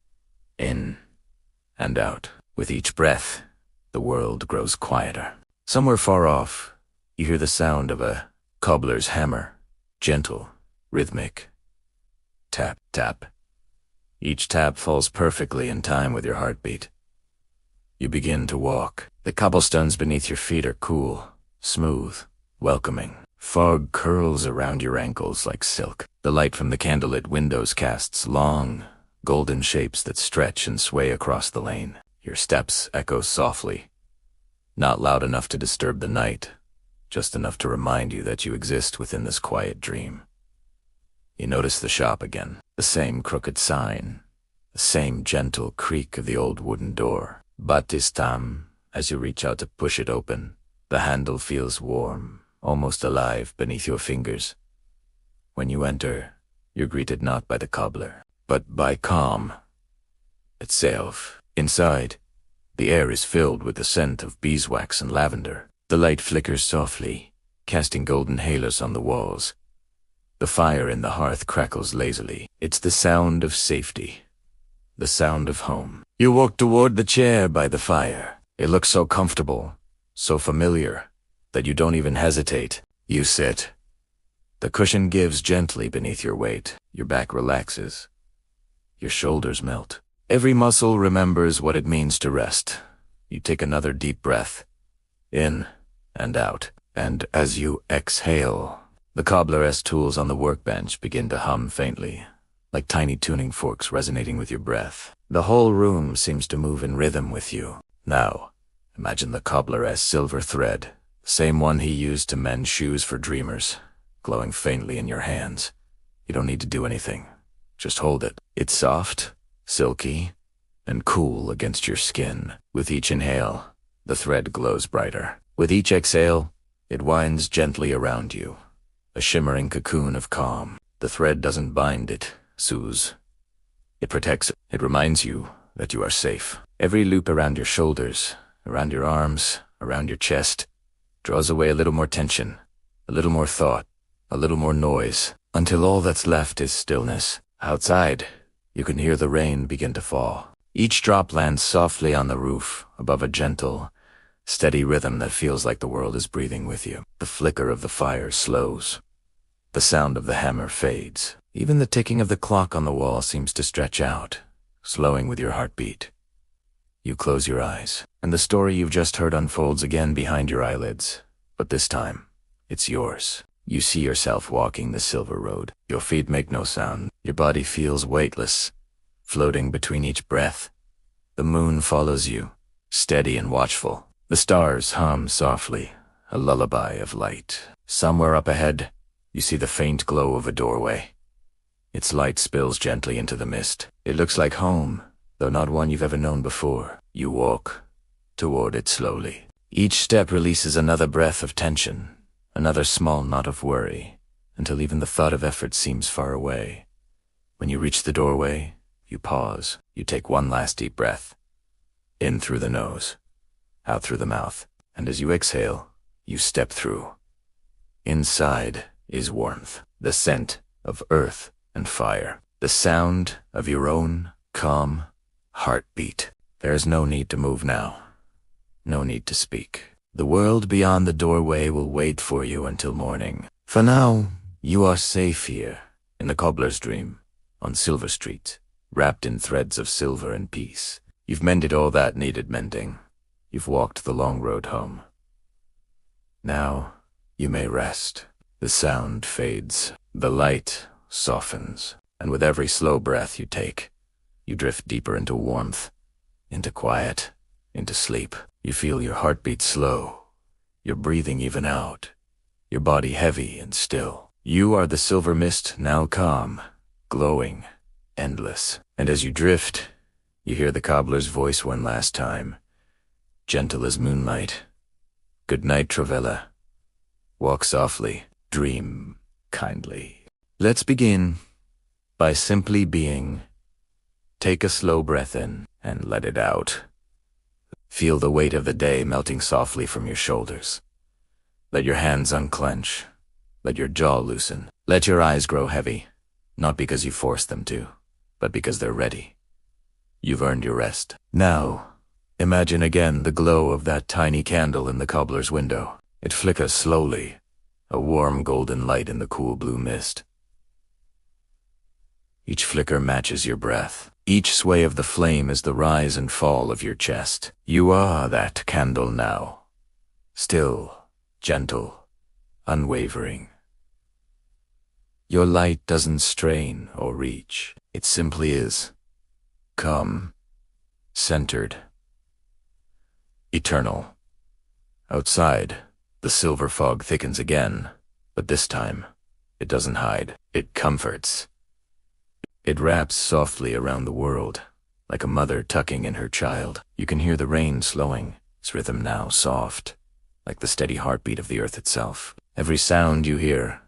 in and out. With each breath, the world grows quieter. Somewhere far off, you hear the sound of a cobbler's hammer, gentle, rhythmic. Tap, tap. Each tap falls perfectly in time with your heartbeat. You begin to walk. The cobblestones beneath your feet are cool, smooth, welcoming. Fog curls around your ankles like silk. The light from the candlelit windows casts long, golden shapes that stretch and sway across the lane. Your steps echo softly, not loud enough to disturb the night, just enough to remind you that you exist within this quiet dream. You notice the shop again, the same crooked sign, the same gentle creak of the old wooden door. But this time, as you reach out to push it open, the handle feels warm, almost alive beneath your fingers. When you enter, you're greeted not by the cobbler, but by calm itself. Inside, the air is filled with the scent of beeswax and lavender. The light flickers softly, casting golden halos on the walls. The fire in the hearth crackles lazily. It's the sound of safety, the sound of home. You walk toward the chair by the fire. It looks so comfortable, so familiar, that you don't even hesitate. You sit. The cushion gives gently beneath your weight. Your back relaxes. Your shoulders melt. Every muscle remembers what it means to rest. You take another deep breath, in and out. And as you exhale, the cobbler's tools on the workbench begin to hum faintly, like tiny tuning forks resonating with your breath. The whole room seems to move in rhythm with you. Now, imagine the cobbler as silver thread, the same one he used to mend shoes for dreamers, glowing faintly in your hands. You don't need to do anything. Just hold it. It's soft, silky, and cool against your skin. With each inhale, the thread glows brighter. With each exhale, it winds gently around you, a shimmering cocoon of calm. The thread doesn't bind, it soothes. It protects. It reminds you that you are safe. Every loop around your shoulders, around your arms, around your chest, draws away a little more tension, a little more thought, a little more noise, until all that's left is stillness. Outside, you can hear the rain begin to fall. Each drop lands softly on the roof, above a gentle, steady rhythm that feels like the world is breathing with you. The flicker of the fire slows. The sound of the hammer fades. Even the ticking of the clock on the wall seems to stretch out, slowing with your heartbeat. You close your eyes, and the story you've just heard unfolds again behind your eyelids. But this time, it's yours. You see yourself walking the silver road. Your feet make no sound. Your body feels weightless, floating between each breath. The moon follows you, steady and watchful. The stars hum softly, a lullaby of light. Somewhere up ahead, you see the faint glow of a doorway. Its light spills gently into the mist. It looks like home, though not one you've ever known before. You walk toward it slowly. Each step releases another breath of tension, another small knot of worry, until even the thought of effort seems far away. When you reach the doorway, you pause. You take one last deep breath. In through the nose, out through the mouth, and as you exhale, you step through. Inside is warmth, the scent of earth and fire, the sound of your own calm heartbeat. There's no need to move now, no need to speak. The world beyond the doorway will wait for you until morning. For now, you are safe here, in the cobbler's dream, on Silver Street, wrapped in threads of silver and peace. You've mended all that needed mending. You've walked the long road home. Now, you may rest. The sound fades, the light softens, and with every slow breath you take, you drift deeper into warmth, into quiet, into sleep. You feel your heartbeat slow, your breathing even out, your body heavy and still. You are the silver mist, now calm, glowing, endless. And as you drift, you hear the cobbler's voice one last time, gentle as moonlight. Good night, Travella. Walk softly, dream kindly. Let's begin by simply being. Take a slow breath in and let it out. Feel the weight of the day melting softly from your shoulders. Let your hands unclench. Let your jaw loosen. Let your eyes grow heavy, not because you forced them to, but because they're ready. You've earned your rest. Now, imagine again the glow of that tiny candle in the cobbler's window. It flickers slowly, a warm golden light in the cool blue mist. Each flicker matches your breath. Each sway of the flame is the rise and fall of your chest. You are that candle now. Still, gentle, unwavering. Your light doesn't strain or reach. It simply is. Calm, centered, eternal. Outside, the silver fog thickens again, but this time, it doesn't hide. It comforts. It wraps softly around the world, like a mother tucking in her child. You can hear the rain slowing, its rhythm now soft, like the steady heartbeat of the earth itself. Every sound you hear,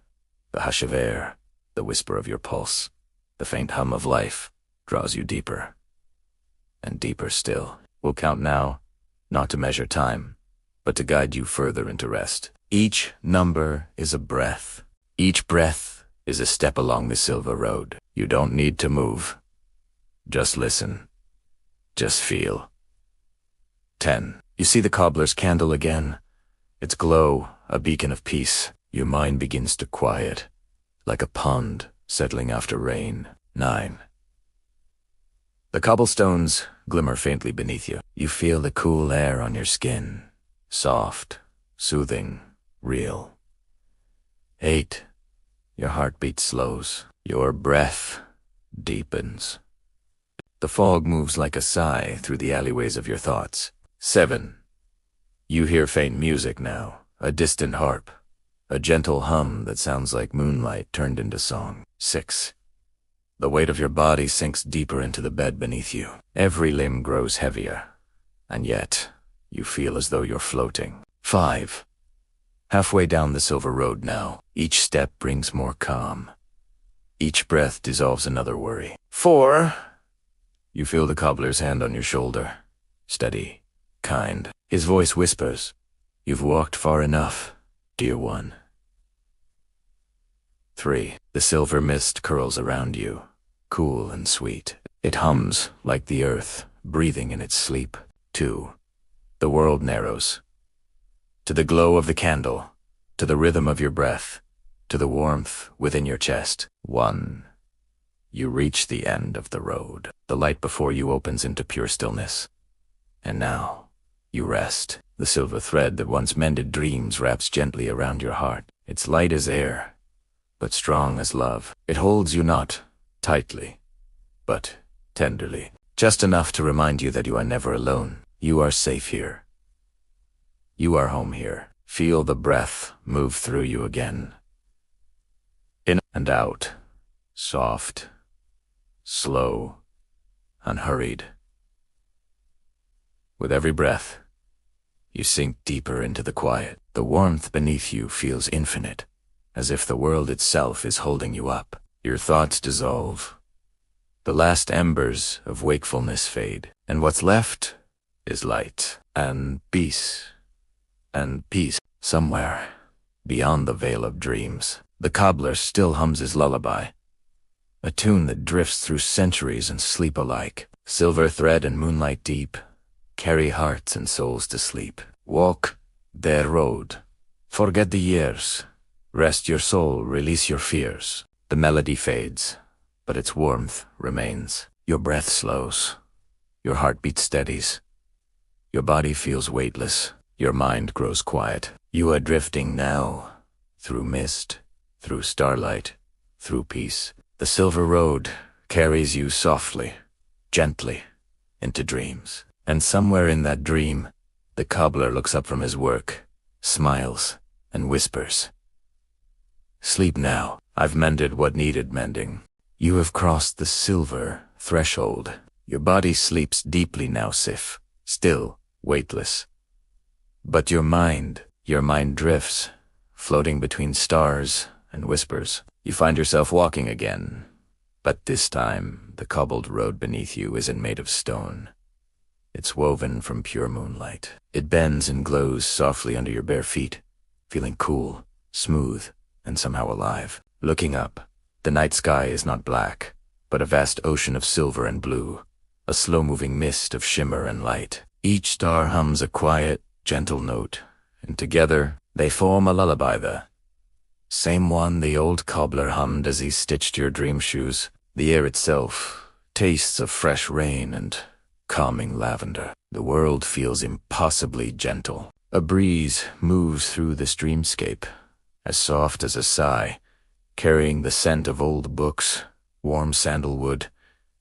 the hush of air, the whisper of your pulse, the faint hum of life, draws you deeper, and deeper still. We'll count now, not to measure time, but to guide you further into rest. Each number is a breath. Each breath is a step along the silver road. You don't need to move. Just listen. Just feel. 10. You see the cobbler's candle again? Its glow, a beacon of peace. Your mind begins to quiet, like a pond settling after rain. 9. The cobblestones glimmer faintly beneath you. You feel the cool air on your skin. Soft, soothing, real. 8. Your heartbeat slows. Your breath deepens. The fog moves like a sigh through the alleyways of your thoughts. 7. You hear faint music now, a distant harp, a gentle hum that sounds like moonlight turned into song. 6. The weight of your body sinks deeper into the bed beneath you. Every limb grows heavier, and yet you feel as though you're floating. 5. Halfway down the silver road now, each step brings more calm. Each breath dissolves another worry. 4. You feel the cobbler's hand on your shoulder, steady, kind. His voice whispers, "You've walked far enough, dear one." 3. The silver mist curls around you, cool and sweet. It hums like the earth, breathing in its sleep. 2. The world narrows. To the glow of the candle, to the rhythm of your breath, to the warmth within your chest. 1. You reach the end of the road. The light before you opens into pure stillness. And now, you rest. The silver thread that once mended dreams wraps gently around your heart. Its light as air, but strong as love. It holds you not tightly, but tenderly. Just enough to remind you that you are never alone. You are safe here. You are home here. Feel the breath move through you again. In and out. Soft. Slow. Unhurried. With every breath, you sink deeper into the quiet. The warmth beneath you feels infinite, as if the world itself is holding you up. Your thoughts dissolve. The last embers of wakefulness fade, and what's left is light and peace. And peace somewhere beyond the veil of dreams. The cobbler still hums his lullaby, a tune that drifts through centuries and sleep alike. Silver thread and moonlight deep carry hearts and souls to sleep. Walk their road. Forget the years. Rest your soul, release your fears. The melody fades, but its warmth remains. Your breath slows. Your heartbeat steadies. Your body feels weightless. Your mind grows quiet. You are drifting now, through mist, through starlight, through peace. The silver road carries you softly, gently, into dreams. And somewhere in that dream, the cobbler looks up from his work, smiles, and whispers, "Sleep now. I've mended what needed mending." You have crossed the silver threshold. Your body sleeps deeply now, still, weightless. But your mind drifts, floating between stars and whispers. You find yourself walking again, but this time the cobbled road beneath you isn't made of stone. It's woven from pure moonlight. It bends and glows softly under your bare feet, feeling cool, smooth, and somehow alive. Looking up, the night sky is not black, but a vast ocean of silver and blue, a slow-moving mist of shimmer and light. Each star hums a quiet, gentle note, and together they form a lullaby, the same one the old cobbler hummed as he stitched your dream shoes. The air itself tastes of fresh rain and calming lavender. The world feels impossibly gentle. A breeze moves through this dreamscape, as soft as a sigh, carrying the scent of old books, warm sandalwood,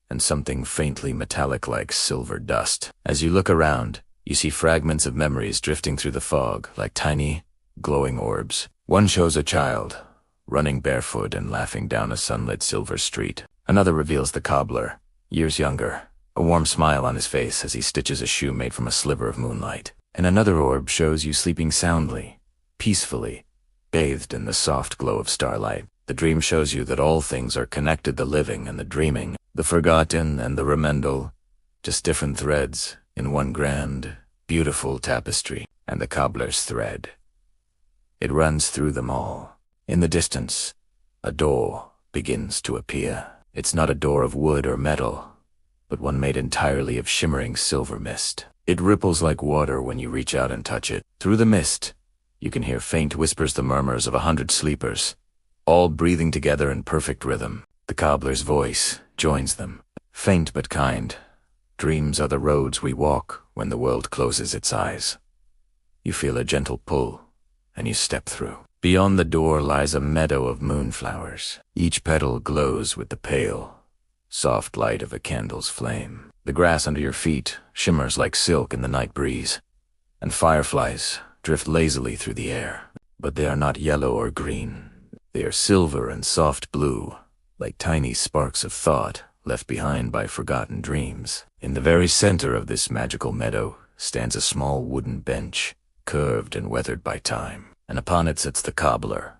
and something faintly metallic like silver dust. As you look around, you see fragments of memories drifting through the fog like tiny, glowing orbs. One shows a child, running barefoot and laughing down a sunlit silver street. Another reveals the cobbler, years younger, a warm smile on his face as he stitches a shoe made from a sliver of moonlight. And another orb shows you sleeping soundly, peacefully, bathed in the soft glow of starlight. The dream shows you that all things are connected, the living and the dreaming, the forgotten and the remendal, just different threads in one grand, beautiful tapestry. And the cobbler's thread, it runs through them all. In the distance, a door begins to appear. It's not a door of wood or metal, but one made entirely of shimmering silver mist. It ripples like water when you reach out and touch it. Through the mist, you can hear faint whispers, the murmurs of 100 sleepers, all breathing together in perfect rhythm. The cobbler's voice joins them, faint but kind. Dreams are the roads we walk when the world closes its eyes. You feel a gentle pull, and you step through. Beyond the door lies a meadow of moonflowers. Each petal glows with the pale, soft light of a candle's flame. The grass under your feet shimmers like silk in the night breeze, and fireflies drift lazily through the air. But they are not yellow or green. They are silver and soft blue, like tiny sparks of thought left behind by forgotten dreams. In the very center of this magical meadow stands a small wooden bench, curved and weathered by time, and upon it sits the cobbler.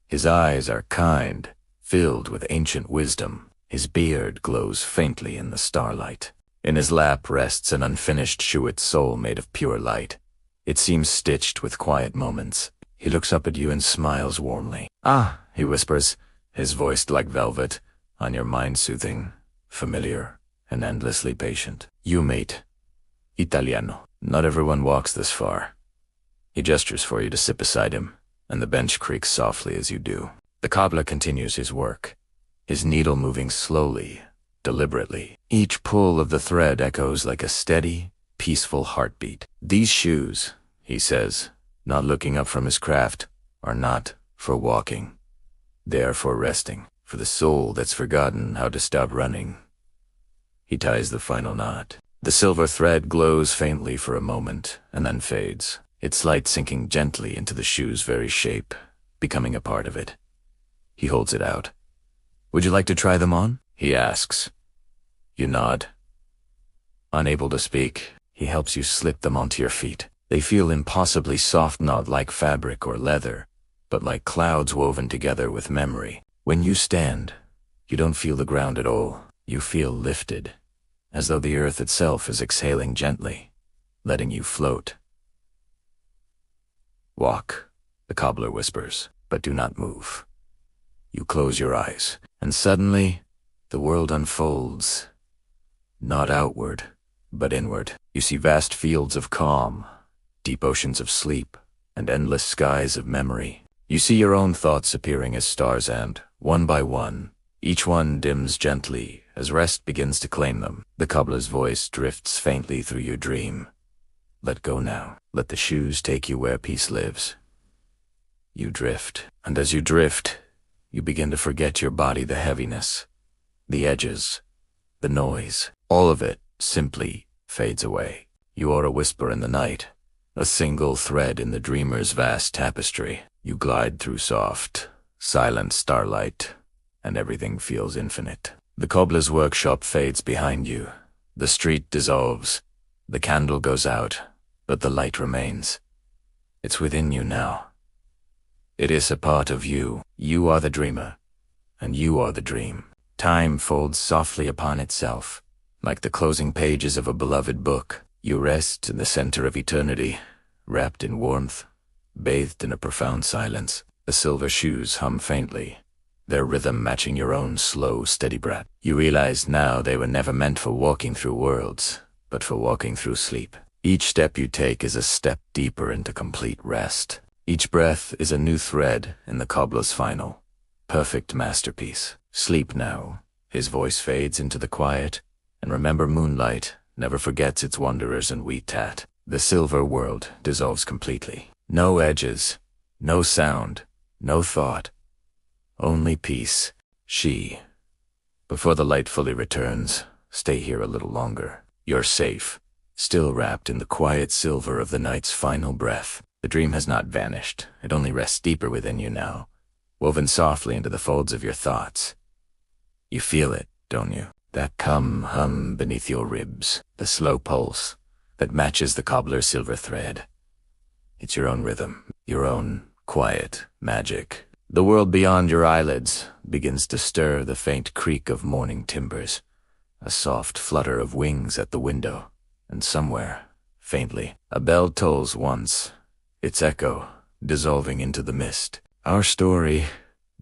His eyes are kind, filled with ancient wisdom. His beard glows faintly in the starlight. In his lap rests an unfinished Shuit soul made of pure light. It seems stitched with quiet moments. He looks up at you and smiles warmly. "Ah," he whispers, his voice like velvet, on your mind soothing, familiar, and endlessly patient. "You, mate. Italiano. Not everyone walks this far." He gestures for you to sit beside him, and the bench creaks softly as you do. The cobbler continues his work, his needle moving slowly, deliberately. Each pull of the thread echoes like a steady, peaceful heartbeat. "These shoes," he says, not looking up from his craft, "are not for walking. They are for resting, for the soul that's forgotten how to stop running." He ties the final knot. The silver thread glows faintly for a moment, and then fades, its light sinking gently into the shoe's very shape, becoming a part of it. He holds it out. "Would you like to try them on?" he asks. You nod. Unable to speak, he helps you slip them onto your feet. They feel impossibly soft, not like fabric or leather, but like clouds woven together with memory. When you stand, you don't feel the ground at all. You feel lifted, as though the earth itself is exhaling gently, letting you float. "Walk," the cobbler whispers, "but do not move." You close your eyes, and suddenly, the world unfolds. Not outward, but inward. You see vast fields of calm, deep oceans of sleep, and endless skies of memory. You see your own thoughts appearing as stars, and, one by one, each one dims gently as rest begins to claim them. The cobbler's voice drifts faintly through your dream. Let go now. Let the shoes take you where peace lives. You drift, and as you drift, you begin to forget your body, the heaviness, the edges, the noise. All of it simply fades away. You are a whisper in the night, a single thread in the dreamer's vast tapestry. You glide through soft, silent starlight, and everything feels infinite. The cobbler's workshop fades behind you. The street dissolves. The candle goes out, but the light remains. It's within you now. It is a part of you. You are the dreamer, and you are the dream. Time folds softly upon itself, Like the closing pages of a beloved book, you rest in the center of eternity, wrapped in warmth, bathed in a profound silence. The silver shoes hum faintly, their rhythm matching your own slow, steady breath. You realize now they were never meant for walking through worlds, but for walking through sleep. Each step you take is a step deeper into complete rest. Each breath is a new thread in the cobbler's final, perfect masterpiece. Sleep now. His voice fades into the quiet, and remember, moonlight never forgets its wanderers and wheat tat. The silver world dissolves completely. No edges, no sound, no thought. Only peace. Before the light fully returns, stay here a little longer. You're safe, still wrapped in the quiet silver of the night's final breath. The dream has not vanished. It only rests deeper within you now, woven softly into the folds of your thoughts. You feel it, don't you? That calm hum beneath your ribs, the slow pulse that matches the cobbler's silver thread. It's your own rhythm, your own quiet magic. The world beyond your eyelids begins to stir, the faint creak of morning timbers, a soft flutter of wings at the window, and somewhere, faintly, a bell tolls once, its echo dissolving into the mist. Our story,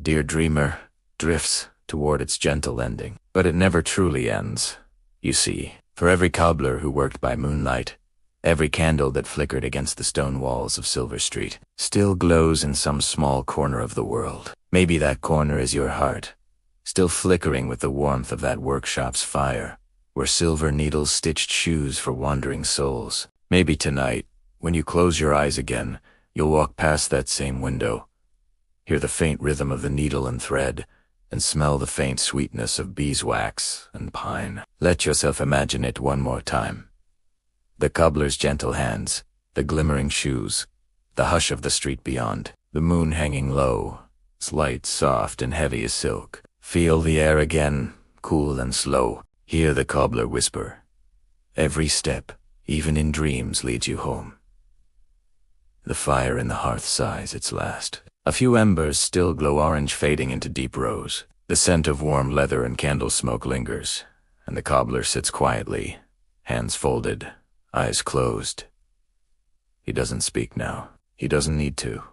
dear dreamer, drifts toward its gentle ending, but it never truly ends. You see, for every cobbler who worked by moonlight, every candle that flickered against the stone walls of Silver Street still glows in some small corner of the world. Maybe that corner is your heart, still flickering with the warmth of that workshop's fire, where silver needles stitched shoes for wandering souls. Maybe tonight, when you close your eyes again, you'll walk past that same window, hear the faint rhythm of the needle and thread, and smell the faint sweetness of beeswax and pine. Let yourself imagine it one more time. The cobbler's gentle hands, the glimmering shoes, the hush of the street beyond, the moon hanging low, its light soft and heavy as silk. Feel the air again, cool and slow. Hear the cobbler whisper. Every step, even in dreams, leads you home. The fire in the hearth sighs its last. A few embers still glow orange, fading into deep rose. The scent of warm leather and candle smoke lingers, and the cobbler sits quietly, hands folded, eyes closed. He doesn't speak now. He doesn't need to.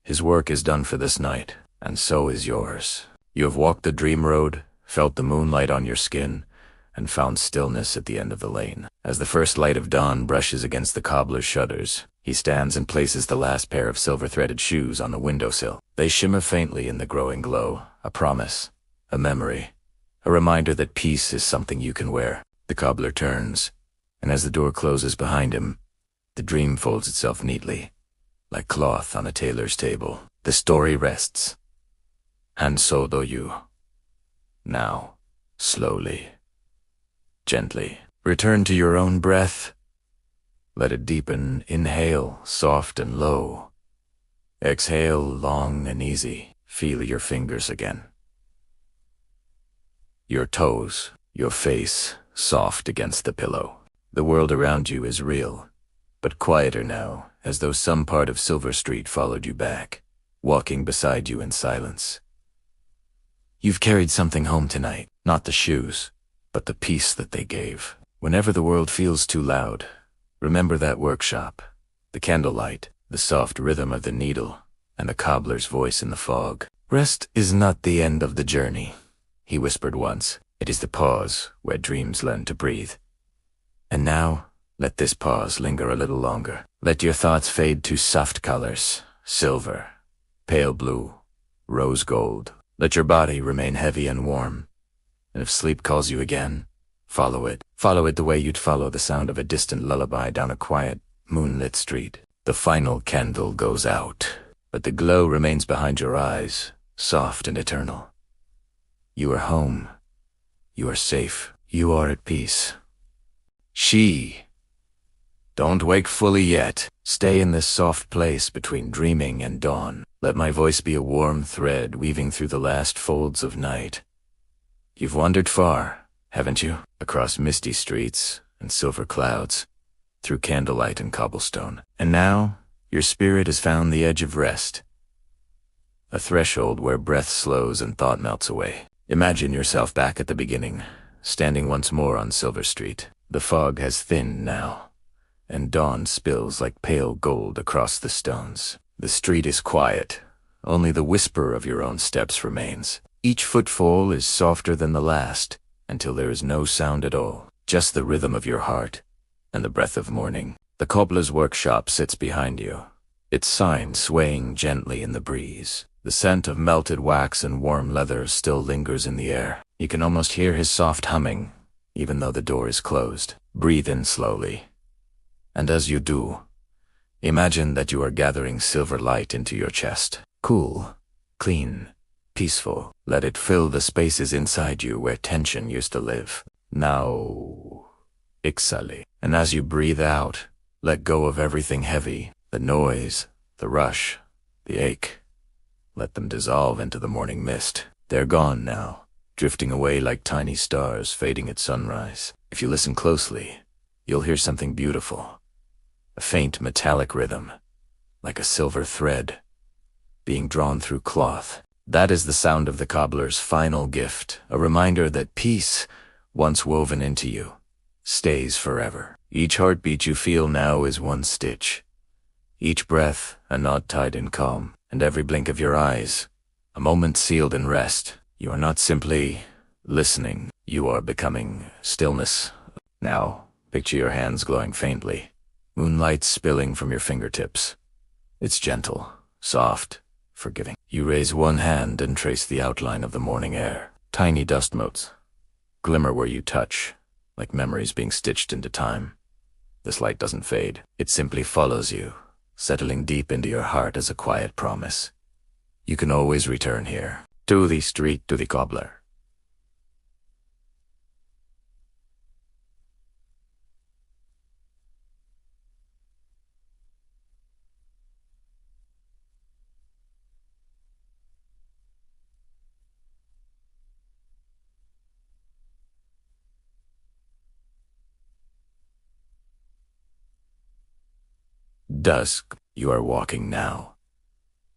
His work is done for this night, and so is yours. You have walked the dream road, felt the moonlight on your skin, and found stillness at the end of the lane. As the first light of dawn brushes against the cobbler's shutters, he stands and places the last pair of silver-threaded shoes on the windowsill. They shimmer faintly in the growing glow, a promise, a memory, a reminder that peace is something you can wear. The cobbler turns, and as the door closes behind him, the dream folds itself neatly, like cloth on a tailor's table. The story rests. And so do you. Now, slowly, gently, return to your own breath. Let it deepen. Inhale, soft and low. Exhale, long and easy. Feel your fingers again. Your toes, your face, soft against the pillow. The world around you is real, but quieter now, as though some part of Silver Street followed you back, walking beside you in silence. You've carried something home tonight, not the shoes, but the peace that they gave. Whenever the world feels too loud, remember that workshop, the candlelight, the soft rhythm of the needle, and the cobbler's voice in the fog. Rest is not the end of the journey, he whispered once. It is the pause where dreams learn to breathe. And now, let this pause linger a little longer. Let your thoughts fade to soft colors, silver, pale blue, rose gold. Let your body remain heavy and warm. And if sleep calls you again, follow it. Follow it the way you'd follow the sound of a distant lullaby down a quiet, moonlit street. The final candle goes out, but the glow remains behind your eyes, soft and eternal. You are home. You are safe. You are at peace. Don't wake fully yet. Stay in this soft place between dreaming and dawn. Let my voice be a warm thread weaving through the last folds of night. You've wandered far, haven't you? Across misty streets and silver clouds, through candlelight and cobblestone. And now, your spirit has found the edge of rest. A threshold where breath slows and thought melts away. Imagine yourself back at the beginning, standing once more on Silver Street. The fog has thinned now, and dawn spills like pale gold across the stones. The street is quiet. Only the whisper of your own steps remains. Each footfall is softer than the last, until there is no sound at all, just the rhythm of your heart and the breath of morning. The cobbler's workshop sits behind you, its sign swaying gently in the breeze. The scent of melted wax and warm leather still lingers in the air. You can almost hear his soft humming, even though the door is closed. Breathe in slowly. And as you do, imagine that you are gathering silver light into your chest. Cool, clean, peaceful. Let it fill the spaces inside you where tension used to live. Now, exhale. And as you breathe out, let go of everything heavy. The noise, the rush, the ache. Let them dissolve into the morning mist. They're gone now, drifting away like tiny stars fading at sunrise. If you listen closely, you'll hear something beautiful. A faint metallic rhythm, like a silver thread, being drawn through cloth. That is the sound of the cobbler's final gift, a reminder that peace, once woven into you, stays forever. Each heartbeat you feel now is one stitch. Each breath, a knot tied in calm. And every blink of your eyes, a moment sealed in rest. You are not simply listening, you are becoming stillness. Now, picture your hands glowing faintly, moonlight spilling from your fingertips. It's gentle, soft, forgiving. You raise one hand and trace the outline of the morning air. Tiny dust motes glimmer where you touch, like memories being stitched into time. This light doesn't fade, it simply follows you, settling deep into your heart as a quiet promise. You can always return here, to the street, to the cobbler. Dusk, you are walking now.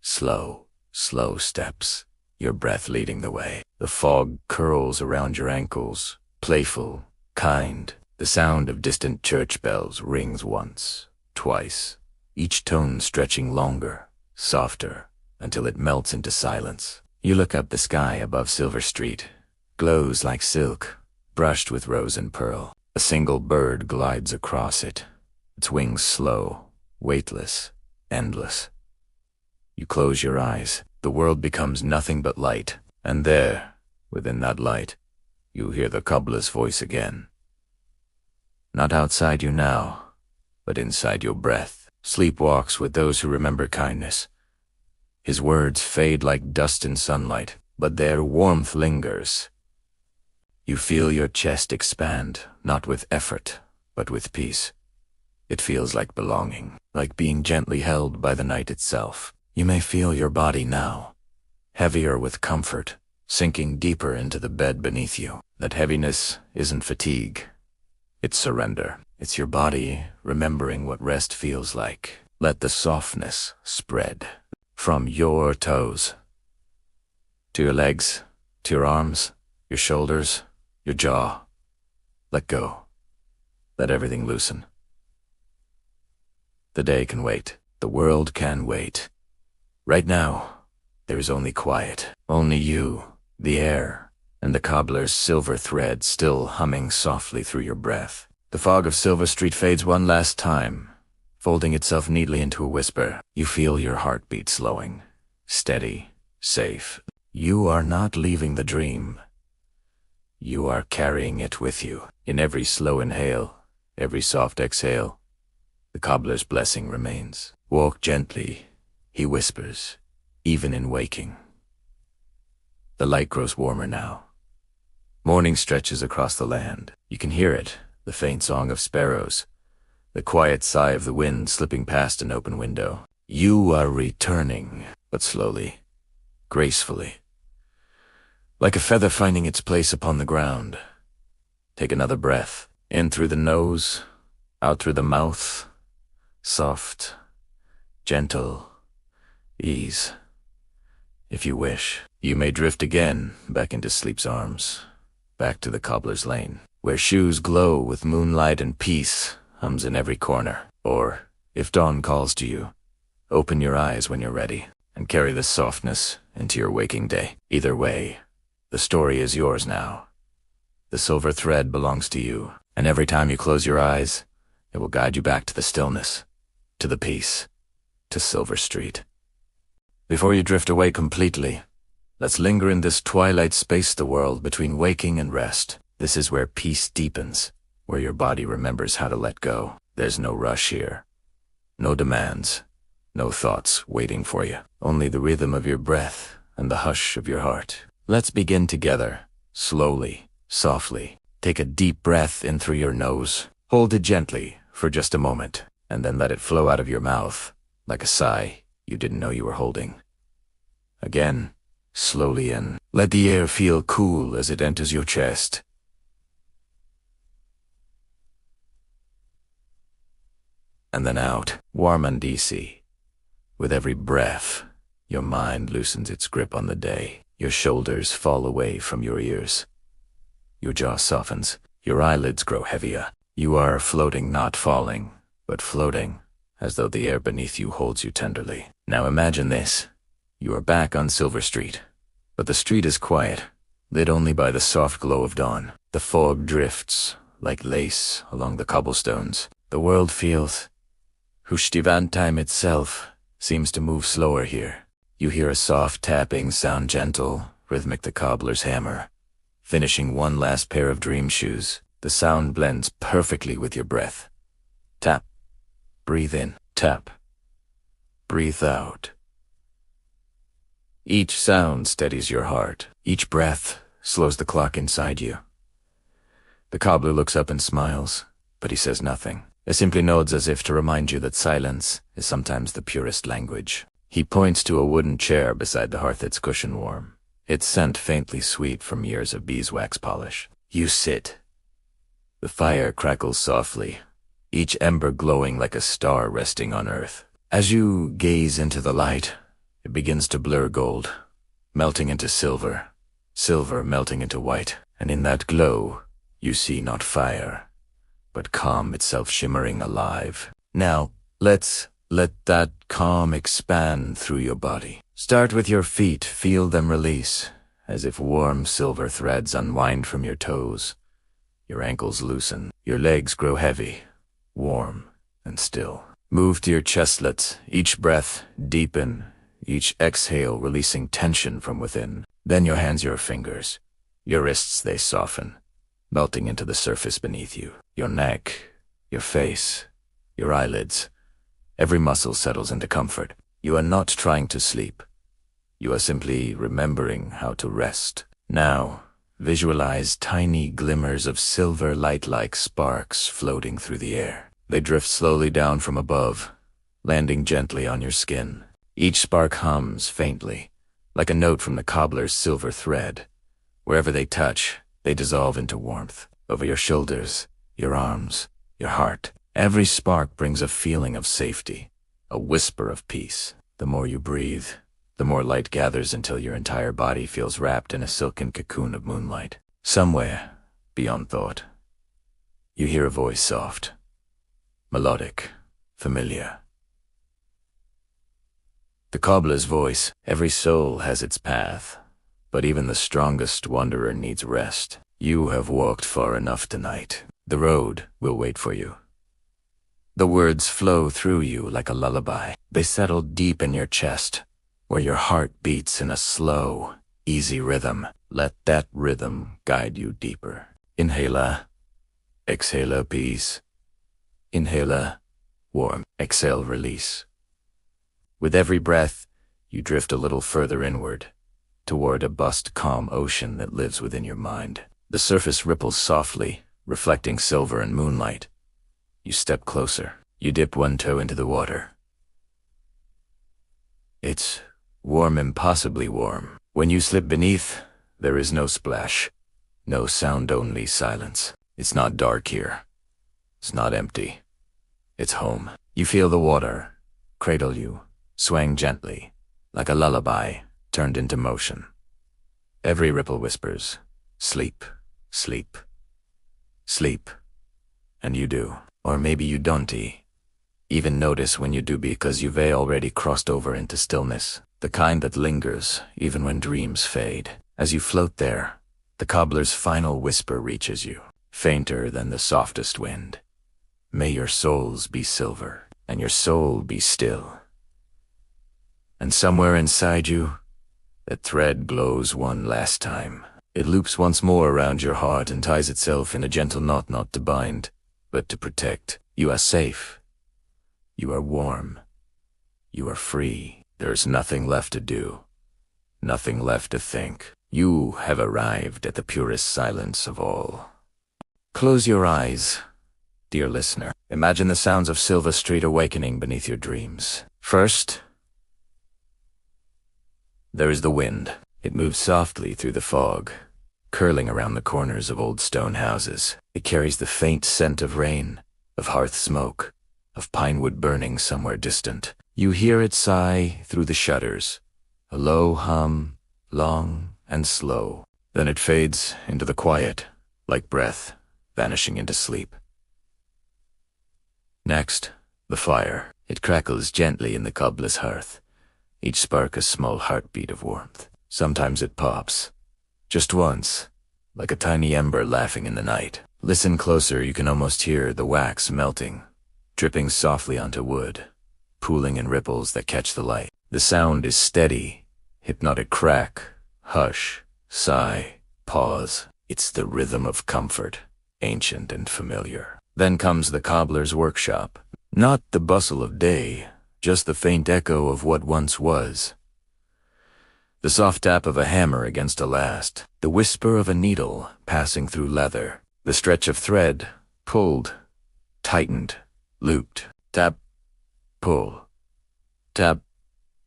Slow, slow steps, your breath leading the way. The fog curls around your ankles, playful, kind. The sound of distant church bells rings once, twice, each tone stretching longer, softer, until it melts into silence. You look up the sky above Silver Street, glows like silk, brushed with rose and pearl. A single bird glides across it, its wings slow, weightless, endless. You close your eyes. The world becomes nothing but light. And there, within that light, you hear the cobbler's voice again. Not outside you now, but inside your breath. Sleep walks with those who remember kindness. His words fade like dust in sunlight, but their warmth lingers. You feel your chest expand, not with effort, but with peace. It feels like belonging, like being gently held by the night itself. You may feel your body now, heavier with comfort, sinking deeper into the bed beneath you. That heaviness isn't fatigue, it's surrender. It's your body remembering what rest feels like. Let the softness spread from your toes to your legs, to your arms, your shoulders, your jaw. Let go. Let everything loosen. The day can wait. The world can wait. Right now, there is only quiet. Only you, the air, and the cobbler's silver thread still humming softly through your breath. The fog of Silver Street fades one last time, folding itself neatly into a whisper. You feel your heartbeat slowing, steady, safe. You are not leaving the dream. You are carrying it with you. In every slow inhale, every soft exhale, the cobbler's blessing remains. Walk gently, he whispers, even in waking. The light grows warmer now. Morning stretches across the land. You can hear it, the faint song of sparrows, the quiet sigh of the wind slipping past an open window. You are returning, but slowly, gracefully, like a feather finding its place upon the ground. Take another breath, in through the nose, out through the mouth. Soft, gentle, ease. If you wish, you may drift again back into sleep's arms, back to the cobbler's lane, where shoes glow with moonlight and peace hums in every corner. Or, if dawn calls to you, open your eyes when you're ready and carry this softness into your waking day. Either way, the story is yours now. The silver thread belongs to you, and every time you close your eyes, it will guide you back to the stillness, to the peace, to Silver Street. Before you drift away completely, let's linger in this twilight space, the world between waking and rest. This is where peace deepens, where your body remembers how to let go. There's no rush here, no demands, no thoughts waiting for you. Only the rhythm of your breath and the hush of your heart. Let's begin together, slowly, softly. Take a deep breath in through your nose. Hold it gently for just a moment, and then let it flow out of your mouth like a sigh you didn't know you were holding. Again, slowly in. Let the air feel cool as it enters your chest. And then out, warm and easy. With every breath, your mind loosens its grip on the day. Your shoulders fall away from your ears. Your jaw softens. Your eyelids grow heavier. You are floating, not falling, but floating, as though the air beneath you holds you tenderly. Now imagine this. You are back on Silver Street, but the street is quiet, lit only by the soft glow of dawn. The fog drifts like lace along the cobblestones. The world feels time itself seems to move slower here. You hear a soft tapping sound, gentle, rhythmic, the cobbler's hammer, finishing one last pair of dream shoes. The sound blends perfectly with your breath. Tap, breathe in, tap, breathe out. Each sound steadies your heart. Each breath slows the clock inside you. The cobbler looks up and smiles, but he says nothing. He simply nods as if to remind you that silence is sometimes the purest language. He points to a wooden chair beside the hearth, its cushion warm, its scent faintly sweet from years of beeswax polish. You sit. The fire crackles softly, each ember glowing like a star resting on earth. As you gaze into the light, it begins to blur gold, melting into silver, silver melting into white, and in that glow, you see not fire, but calm itself shimmering alive. Now, let's let that calm expand through your body. Start with your feet, feel them release, as if warm silver threads unwind from your toes. Your ankles loosen, your legs grow heavy, warm and still. Move to your chestlets, each breath deepen, each exhale releasing tension from within. Then your hands, your fingers, your wrists, they soften, melting into the surface beneath you. Your neck, your face, your eyelids. Every muscle settles into comfort. You are not trying to sleep. You are simply remembering how to rest. Now, visualize tiny glimmers of silver light like sparks floating through the air. They drift slowly down from above, landing gently on your skin. Each spark hums faintly, like a note from the cobbler's silver thread. Wherever they touch, they dissolve into warmth. Over your shoulders, your arms, your heart. Every spark brings a feeling of safety, a whisper of peace. The more you breathe, the more light gathers until your entire body feels wrapped in a silken cocoon of moonlight. Somewhere, beyond thought, you hear a voice, soft, melodic, familiar. The cobbler's voice. Every soul has its path, but even the strongest wanderer needs rest. You have walked far enough tonight. The road will wait for you. The words flow through you like a lullaby. They settle deep in your chest, where your heart beats in a slow, easy rhythm. Let that rhythm guide you deeper. Inhala, exhala, peace. Inhala, warm. Exhale, release. With every breath, you drift a little further inward, toward a vast, calm ocean that lives within your mind. The surface ripples softly, reflecting silver and moonlight. You step closer. You dip one toe into the water. It's warm, impossibly warm. When you slip beneath, there is no splash, no sound, only silence. It's not dark here. It's not empty. It's home. You feel the water cradle you, swaying gently, like a lullaby turned into motion. Every ripple whispers, sleep, Sleep. Sleep. And you do. Or maybe you don't even notice when you do, because you've already crossed over into stillness, the kind that lingers even when dreams fade. As you float there, the cobbler's final whisper reaches you, fainter than the softest wind. May your souls be silver, and your soul be still. And somewhere inside you, that thread glows one last time. It loops once more around your heart and ties itself in a gentle knot, not to bind, but to protect. You are safe. You are warm. You are free. There's nothing left to do. Nothing left to think. You have arrived at the purest silence of all. Close your eyes, dear listener. Imagine the sounds of Silver Street awakening beneath your dreams. First, there is the wind. It moves softly through the fog, curling around the corners of old stone houses. It carries the faint scent of rain, of hearth smoke, of pine wood burning somewhere distant. You hear it sigh through the shutters, a low hum, long and slow. Then it fades into the quiet, like breath, vanishing into sleep. Next, the fire. It crackles gently in the cobbler's hearth, each spark a small heartbeat of warmth. Sometimes it pops, just once, like a tiny ember laughing in the night. Listen closer, you can almost hear the wax melting, dripping softly onto wood, pooling in ripples that catch the light. The sound is steady, hypnotic crack, hush, sigh, pause. It's the rhythm of comfort, ancient and familiar. Then comes the cobbler's workshop. Not the bustle of day, just the faint echo of what once was. The soft tap of a hammer against a last, the whisper of a needle passing through leather, the stretch of thread, pulled, tightened, looped. Tap, pull, tap,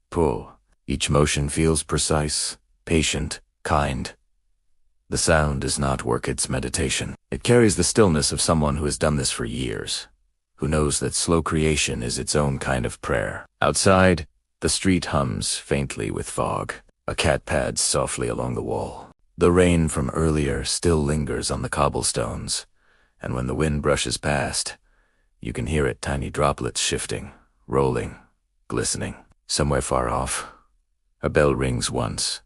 pull. Each motion feels precise, patient, kind. The sound does not work its meditation. It carries the stillness of someone who has done this for years, who knows that slow creation is its own kind of prayer. Outside, the street hums faintly with fog. A cat pads softly along the wall. The rain from earlier still lingers on the cobblestones, and when the wind brushes past, you can hear it, tiny droplets shifting, rolling, glistening. Somewhere far off, a bell rings once.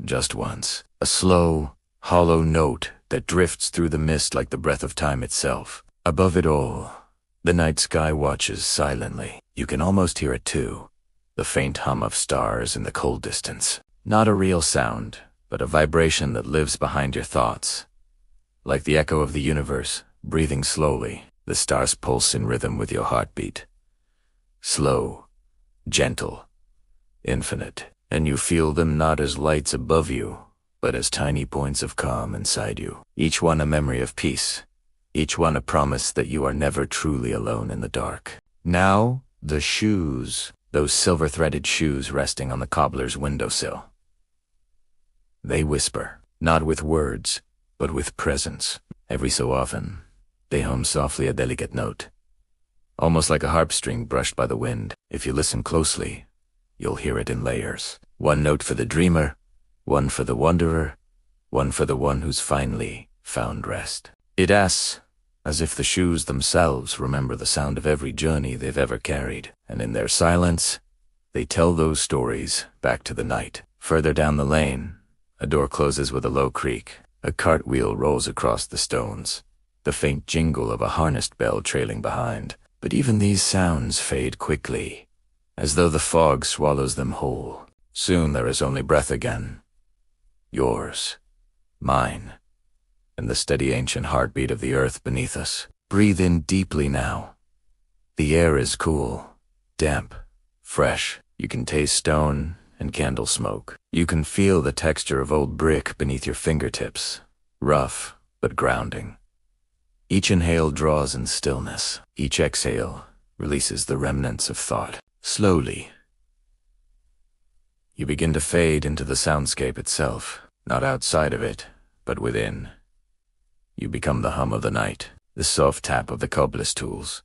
Just once. A slow, hollow note that drifts through the mist like the breath of time itself. Above it all, the night sky watches silently. You can almost hear it too. The faint hum of stars in the cold distance. Not a real sound, but a vibration that lives behind your thoughts. Like the echo of the universe, breathing slowly, the stars pulse in rhythm with your heartbeat. Slow, gentle, infinite. And you feel them not as lights above you, but as tiny points of calm inside you. Each one a memory of peace. Each one a promise that you are never truly alone in the dark. Now, the shoes. Those silver-threaded shoes resting on the cobbler's windowsill. They whisper, not with words, but with presence. Every so often, they hum softly a delicate note, almost like a harp string brushed by the wind. If you listen closely, you'll hear it in layers. One note for the dreamer, one for the wanderer, one for the one who's finally found rest. It asks, as if the shoes themselves remember the sound of every journey they've ever carried, and in their silence, they tell those stories back to the night. Further down the lane, a door closes with a low creak. A cartwheel rolls across the stones, the faint jingle of a harnessed bell trailing behind. But even these sounds fade quickly, as though the fog swallows them whole. Soon there is only breath again. Yours, mine, and the steady ancient heartbeat of the earth beneath us. Breathe in deeply now. The air is cool, damp, fresh. You can taste stone and candle smoke. You can feel the texture of old brick beneath your fingertips, rough but grounding. Each inhale draws in stillness. Each exhale releases the remnants of thought. Slowly, you begin to fade into the soundscape itself, not outside of it, but within. You become the hum of the night, the soft tap of the cobbler's tools,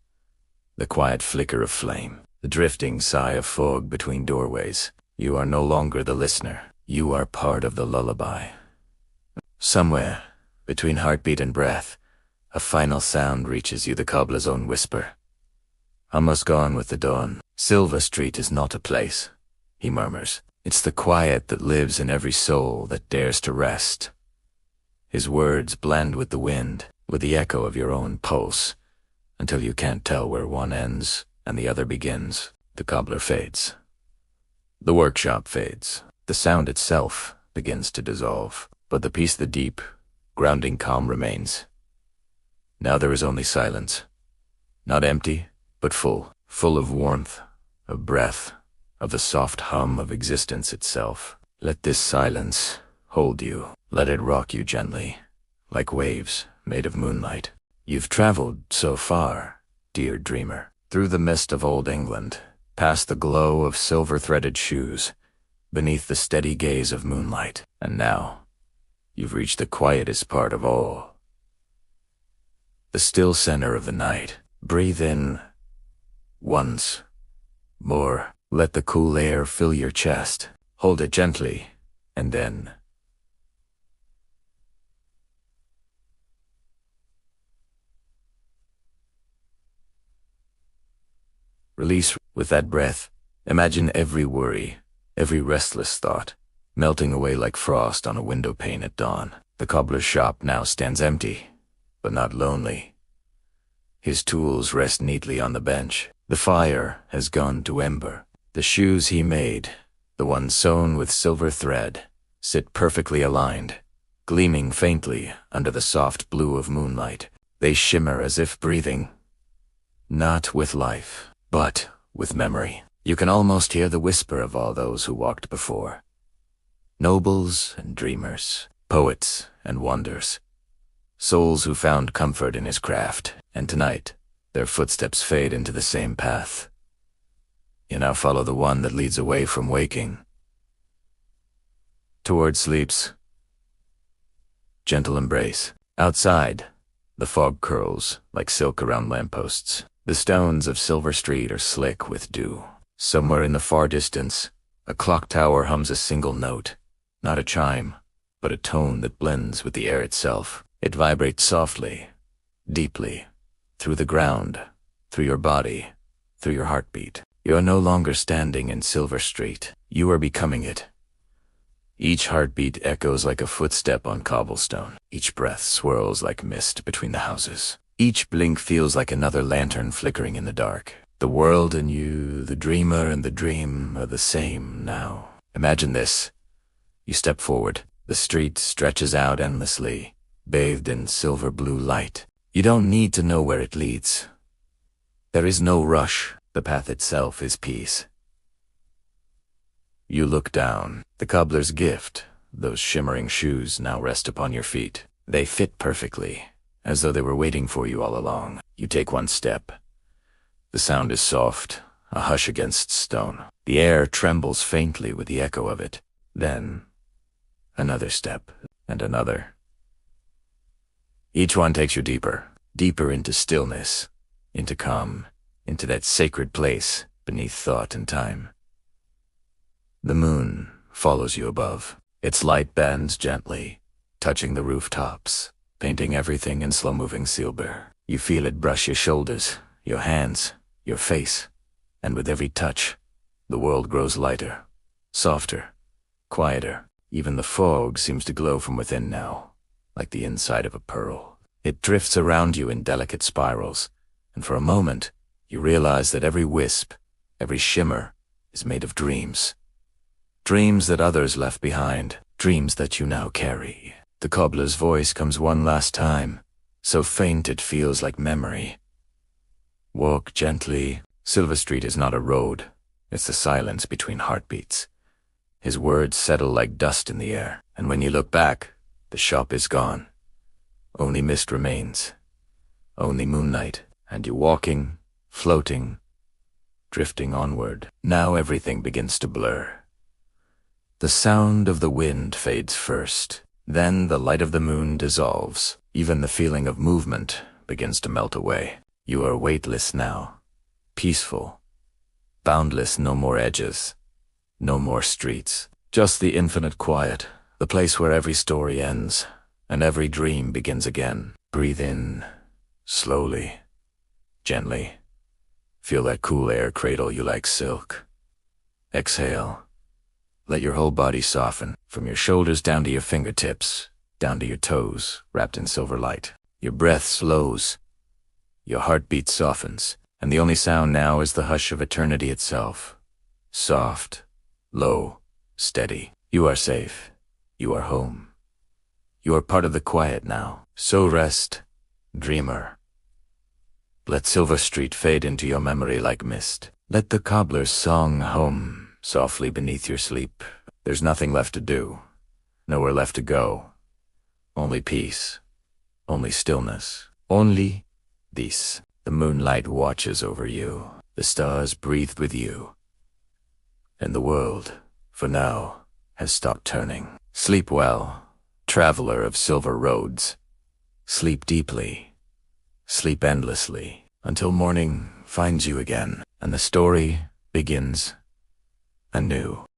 the quiet flicker of flame, the drifting sigh of fog between doorways. You are no longer the listener. You are part of the lullaby. Somewhere Between heartbeat and breath, a final sound reaches you, the cobbler's own whisper. Almost gone with the dawn. Silver Street is not a place, he murmurs. It's the quiet that lives in every soul that dares to rest. His words blend with the wind, with the echo of your own pulse, until you can't tell where one ends and the other begins. The cobbler fades. The workshop fades. The sound itself begins to dissolve, but the peace, the deep, grounding calm remains. Now there is only silence. Not empty, but full of warmth, of breath, of the soft hum of existence itself. Let this silence hold you. Let it rock you gently, like waves made of moonlight. You've traveled so far, dear dreamer, through the mist of old England, past the glow of silver-threaded shoes, beneath the steady gaze of moonlight, and now you've reached the quietest part of all. The still center of the night. Breathe in once more. Let the cool air fill your chest. Hold it gently, and then release with that breath. Imagine every worry, every restless thought, melting away like frost on a window pane at dawn. The cobbler's shop now stands empty, but not lonely. His tools rest neatly on the bench. The fire has gone to ember. The shoes he made, the ones sewn with silver thread, sit perfectly aligned, gleaming faintly under the soft blue of moonlight. They shimmer as if breathing, not with life, but with memory. You can almost hear the whisper of all those who walked before. Nobles and dreamers, poets and wonders, souls who found comfort in his craft, and tonight their footsteps fade into the same path. You now follow the one that leads away from waking, toward sleep's gentle embrace. Outside, the fog curls like silk around lampposts. The stones of Silver Street are slick with dew. Somewhere in the far distance, a clock tower hums a single note, not a chime, but a tone that blends with the air itself. It vibrates softly, deeply, through the ground, through your body, through your heartbeat. You are no longer standing in Silver Street. You are becoming it. Each heartbeat echoes like a footstep on cobblestone. Each breath swirls like mist between the houses. Each blink feels like another lantern flickering in the dark. The world and you, the dreamer and the dream, are the same now. Imagine this. You step forward. The street stretches out endlessly, bathed in silver blue light. You don't need to know where it leads. There is no rush. The path itself is peace. You look down. The cobbler's gift, those shimmering shoes, now rest upon your feet. They fit perfectly, as though they were waiting for you all along. You take one step. The sound is soft, a hush against stone. The air trembles faintly with the echo of it. Then, another step, and another. Each one takes you deeper, deeper into stillness, into calm, into that sacred place beneath thought and time. The moon follows you above. Its light bends gently, touching the rooftops, painting everything in slow-moving silver. You feel it brush your shoulders, your hands, your face, and with every touch, the world grows lighter, softer, quieter. Even the fog seems to glow from within now, like the inside of a pearl. It drifts around you in delicate spirals, and for a moment, you realize that every wisp, every shimmer, is made of dreams. Dreams that others left behind, dreams that you now carry. The cobbler's voice comes one last time, so faint it feels like memory. Walk gently. Silver Street is not a road, it's the silence between heartbeats. His words settle like dust in the air, and when you look back, the shop is gone. Only mist remains, only moonlight, and you walking, floating, drifting onward. Now everything begins to blur. The sound of the wind fades first, then the light of the moon dissolves. Even the feeling of movement begins to melt away. You are weightless now, peaceful, boundless, no more edges, no more streets, just the infinite quiet, the place where every story ends and every dream begins again. Breathe in, slowly, gently. Feel that cool air cradle you like silk. Exhale. Let your whole body soften, from your shoulders down to your fingertips, down to your toes, wrapped in silver light. Your breath slows. Your heartbeat softens, and the only sound now is the hush of eternity itself. Soft, low, steady. You are safe. You are home. You are part of the quiet now. So rest, dreamer. Let Silver Street fade into your memory like mist. Let the cobbler's song hum softly beneath your sleep. There's nothing left to do, nowhere left to go. Only peace, only stillness, only this. The moonlight watches over you. The stars breathe with you. And the world, for now, has stopped turning. Sleep well, traveler of silver roads. Sleep deeply. Sleep endlessly, until morning finds you again, and the story begins anew.